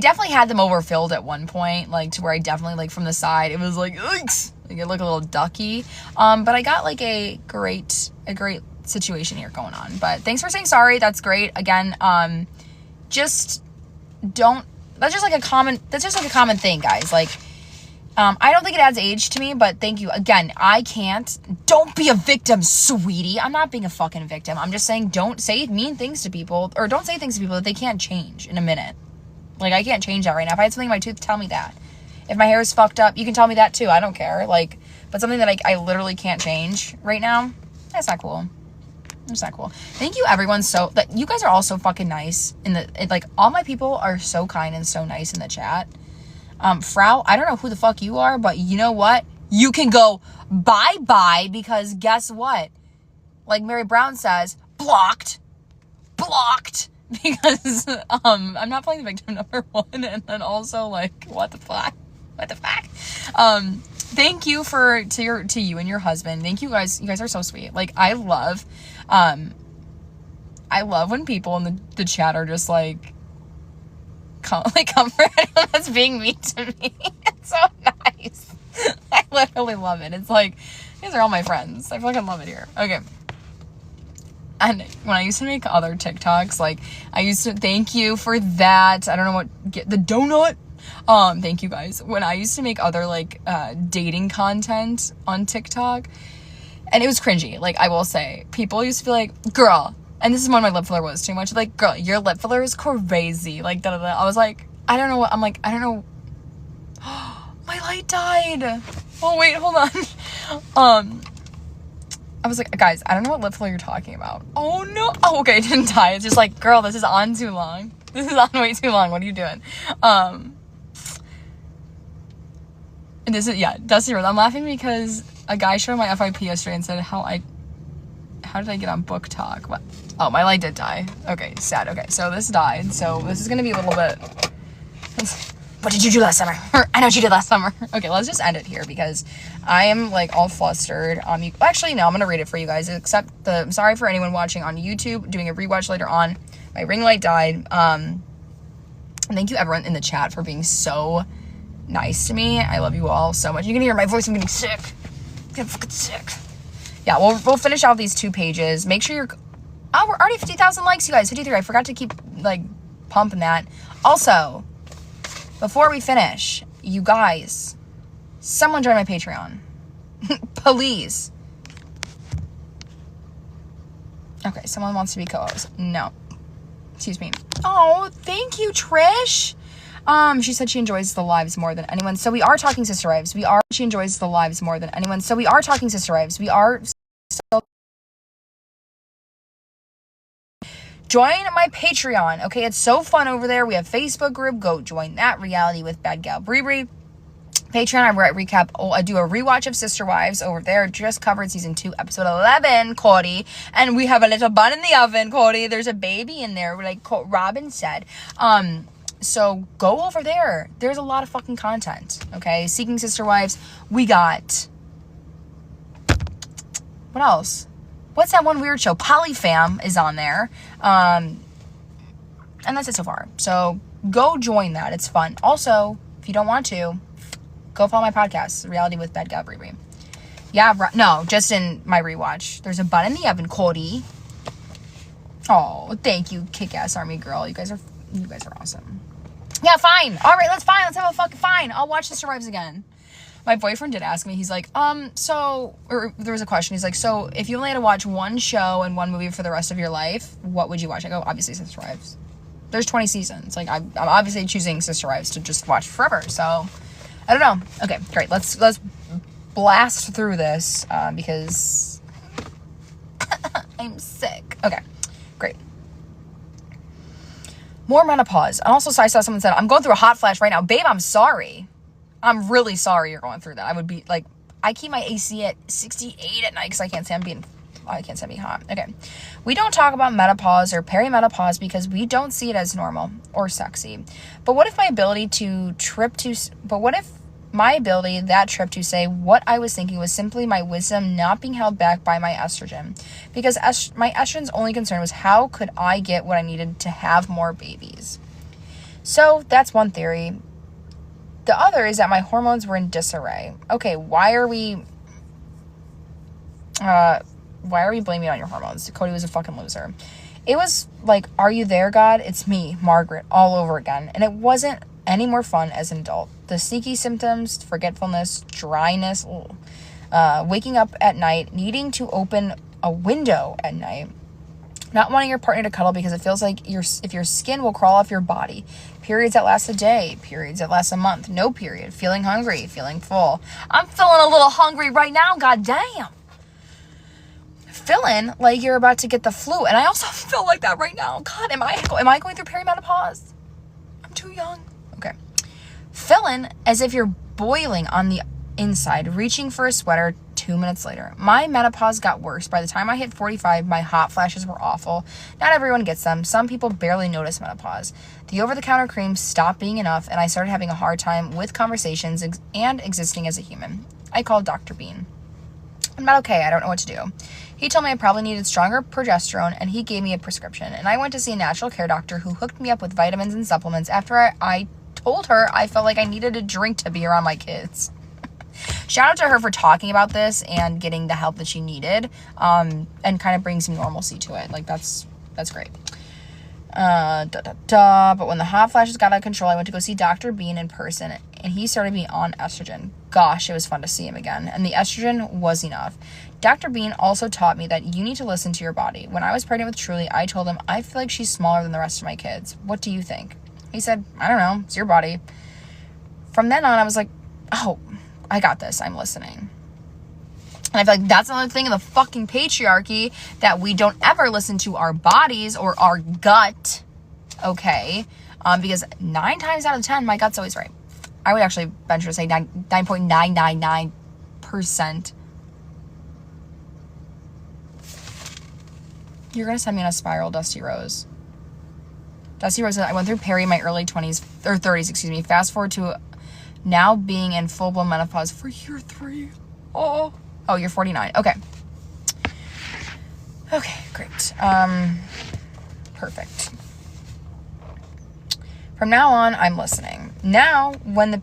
definitely had them overfilled at one point, like, to where I definitely, from the side, it was like, yikes. Like, it looked a little ducky. But I got, a great situation here going on. But thanks for saying sorry. That's great. Again, just don't, that's just a common thing, guys. I don't think it adds age to me, but thank you. Again, don't be a victim, sweetie. I'm not being a fucking victim. I'm just saying, don't say mean things to people, or don't say things to people that they can't change in a minute. Like, I can't change that right now. If I had something in my tooth, tell me that. If my hair is fucked up, you can tell me that too. I don't care. But something that I literally can't change right now, that's not cool. It's not cool. Thank you, everyone. You guys are all so fucking nice. All my people are so kind and so nice in the chat. Frau, I don't know who the fuck you are, but you know what? You can go bye-bye, because guess what? Like Mary Brown says, blocked. Because, I'm not playing the victim number 1, and then also, what the fuck? Thank you to you and your husband. Thank you guys. You guys are so sweet. I love when people in the chat are just comfort anyone that's being mean to me. It's so nice. I literally love it. It's these are all my friends. I fucking love it here. Okay. And when I used to make other TikToks, I used to, thank you for that. I don't know the donut. Thank you guys. When I used to make other dating content on TikTok, and it was cringy. I will say, people used to be like, girl, and this is when my lip filler was too much. Girl, your lip filler is crazy. I was like, I don't know what, I don't know. My light died. Oh, wait, hold on. I was like, guys, I don't know what lip filler you're talking about. Oh, no. Oh, okay, it didn't die. It's just girl, this is on too long. This is on way too long. What are you doing? And this is, Dusty Rose. I'm laughing because a guy showed my FYP yesterday and said how did I get on book talk? What? Oh, my light did die. Okay, sad. Okay, so this died. So this is going to be a little bit... What did you do last summer? I know what you did last summer. Okay, let's just end it here because I am all flustered. Actually, no, I'm going to read it for you guys. I'm sorry for anyone watching on YouTube, doing a rewatch later on. My ring light died. Thank you everyone in the chat for being so nice to me. I love you all so much. You can hear my voice. I'm getting sick. I'm getting fucking sick. Yeah, we'll finish out these 2 pages. Make sure you're... Oh, we're already 50,000 likes, you guys. 53. I forgot to keep, pumping that. Also, before we finish, you guys, someone join my Patreon. Please. Okay, someone wants to be co-host. No. Excuse me. Oh, thank you, Trish. She said she enjoys the lives more than anyone. So we are talking sister wives. She enjoys the lives more than anyone. So we are talking sister wives. We are still. Join my Patreon. Okay, it's so fun over there. We have Facebook group. Go join that. Reality with Bad Gal Brie. Patreon, I do a rewatch of Sister Wives over there. Just covered season 2, episode 11, Cody. And we have a little bun in the oven, Cody. There's a baby in there, like Robin said. So go over there. There's a lot of fucking content. Okay, Seeking Sister Wives. We got... What else? What's that one weird show? Polyfam is on there. And that's it so far. So go join that. It's fun. Also, if you don't want to, go follow my podcast, Reality with Bad Gal Brie. Yeah, no, just in my rewatch. There's a bun in the oven, Cody. Oh, thank you, kick-ass army girl. You guys are awesome. Yeah, fine. All right, let's have a fucking fine. I'll watch Sister Wives again. My boyfriend did ask me, he's like, there was a question. He's like, so if you only had to watch one show and one movie for the rest of your life, what would you watch? I go, obviously Sister Wives. There's 20 seasons. Like, I'm obviously choosing Sister Wives to just watch forever, so... I don't know. Okay, great. Let's blast through this because I'm sick. Okay, great. More menopause. And also, I saw someone said, I'm going through a hot flash right now. Babe, I'm sorry. I'm really sorry you're going through that. I would be like, I keep my AC at 68 at night because I can't stand being hot. Okay. We don't talk about menopause or perimenopause because we don't see it as normal or sexy. But what if that trip to say what I was thinking was simply my wisdom not being held back by my estrogen? Because my estrogen's only concern was how could I get what I needed to have more babies? So that's one theory. The other is that my hormones were in disarray. Okay, why are we blaming it on your hormones? Cody was a fucking loser. It was like, are you there, God? It's me, Margaret, all over again. And it wasn't any more fun as an adult. The sneaky symptoms, forgetfulness, dryness, waking up at night, needing to open a window at night, not wanting your partner to cuddle because it feels like if your skin will crawl off your body, periods that last a day, periods that last a month, no period, feeling hungry, feeling full. I'm feeling a little hungry right now, goddamn. Feeling like you're about to get the flu, and I also feel like that right now. God, am I going through perimenopause? I'm too young. Okay. Feeling as if you're boiling on the inside, reaching for a sweater 2 minutes later. My menopause got worse. By the time I hit 45, my hot flashes were awful. Not everyone gets them. Some people barely notice menopause. The over-the-counter cream stopped being enough, and I started having a hard time with conversations and existing as a human. I called Dr. Bean. I'm not okay. I don't know what to do. He told me I probably needed stronger progesterone, and he gave me a prescription. And I went to see a natural care doctor who hooked me up with vitamins and supplements after I told her I felt like I needed a drink to be around my kids. Shout out to her for talking about this and getting the help that she needed, and kind of bring some normalcy to it. Like, that's great. But when the hot flashes got out of control, I went to go see Dr. Bean in person, and he started me on estrogen. Gosh, it was fun to see him again. And the estrogen was enough. Dr. Bean also taught me that you need to listen to your body. When I was pregnant with Truly, I told him, I feel like she's smaller than the rest of my kids. What do you think? He said, I don't know. It's your body. From then on, I was like, oh, I got this. I'm listening. And I feel like that's another thing in the fucking patriarchy, that we don't ever listen to our bodies or our gut. Okay. Because 9 times out of 10, my gut's always right. I would actually venture to say 9.999%. You're going to send me on a spiral, Dusty Rose. Dusty Rose said, I went through peri in my early 20s, or 30s, Fast forward to now being in full-blown menopause for year 3. Oh, you're 49. Okay. Okay, great. Perfect. From now on, I'm listening. Now, when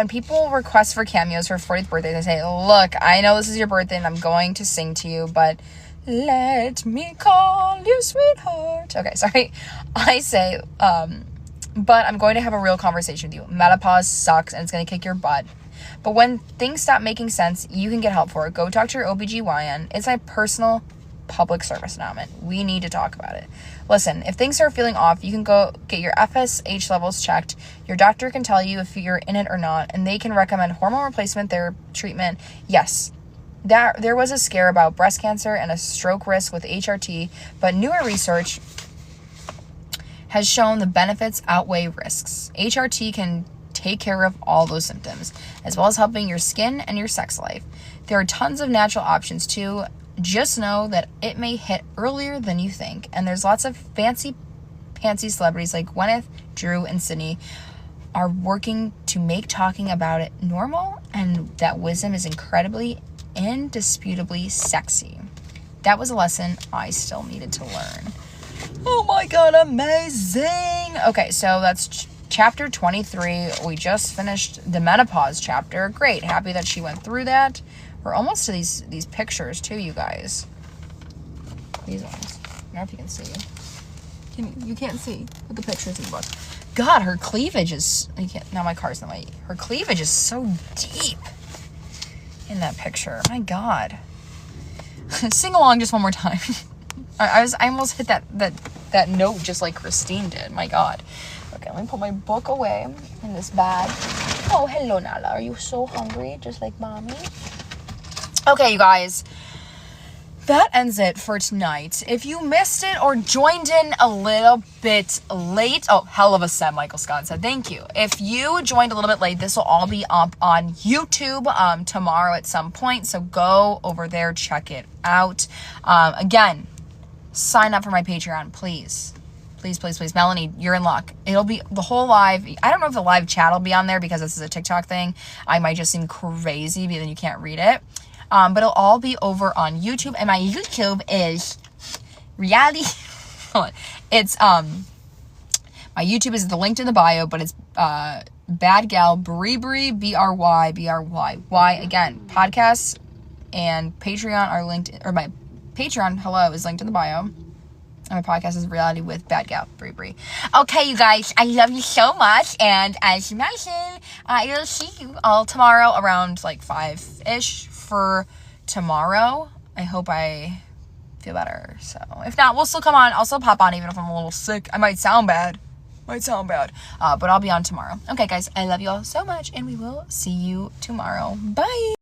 people request for cameos for 40th birthday, they say, look, I know this is your birthday and I'm going to sing to you, but let me call you sweetheart. Okay, sorry. I say, but I'm going to have a real conversation with you. Menopause sucks and it's going to kick your butt. But when things stop making sense, you can get help for it. Go talk to your OBGYN. It's my personal public service announcement. We need to talk about it. Listen, if things are feeling off, you can go get your FSH levels checked. Your doctor can tell you if you're in it or not, and they can recommend hormone replacement therapy treatment. Yes, there was a scare about breast cancer and a stroke risk with HRT, but newer research has shown the benefits outweigh risks. HRT can take care of all those symptoms, as well as helping your skin and your sex life. There are tons of natural options too. Just know that it may hit earlier than you think, and there's lots of fancy celebrities like Gwyneth, Drew, and Sydney are working to make talking about it normal, and that wisdom is indisputably sexy. That was a lesson I still needed to learn. Oh my God, amazing. Okay, so that's chapter 23. We just finished the menopause chapter. Great, happy that she went through that. We're almost to these pictures too, you guys. These ones. I don't know if you can see. You can't see, but the pictures in the book. God, her cleavage is... Now my car's in the way. Her cleavage is so deep in that picture. My God. Sing along just one more time. I almost hit that note just like Christine did. My God. Okay, let me put my book away in this bag. Oh, hello, Nala. Are you so hungry? Just like mommy? Okay, you guys. That ends it for tonight. If you missed it or joined in a little bit late, oh, hell of a set, Michael Scott said. Thank you. If you joined a little bit late, this will all be up on YouTube tomorrow at some point. So go over there, check it out. Again, sign up for my Patreon, please. Please, please, please. Melanie, you're in luck. It'll be the whole live. I don't know if the live chat will be on there because this is a TikTok thing. I might just seem crazy, but then you can't read it. But it'll all be over on YouTube. And my YouTube is reality. It's, my YouTube is the link in the bio, but it's, Bad Gal Brie, B-R-Y. Again, podcasts and Patreon are linked, or my Patreon, hello, is linked in the bio. And my podcast is Reality with Bad Gal Brie. Okay, you guys, I love you so much. And as you mentioned, I will see you all tomorrow around like 5-ish for tomorrow. I hope I feel better. So if not, we'll still come on. I'll still pop on even if I'm a little sick. I might sound bad. But I'll be on tomorrow. Okay, guys, I love you all so much. And we will see you tomorrow. Bye.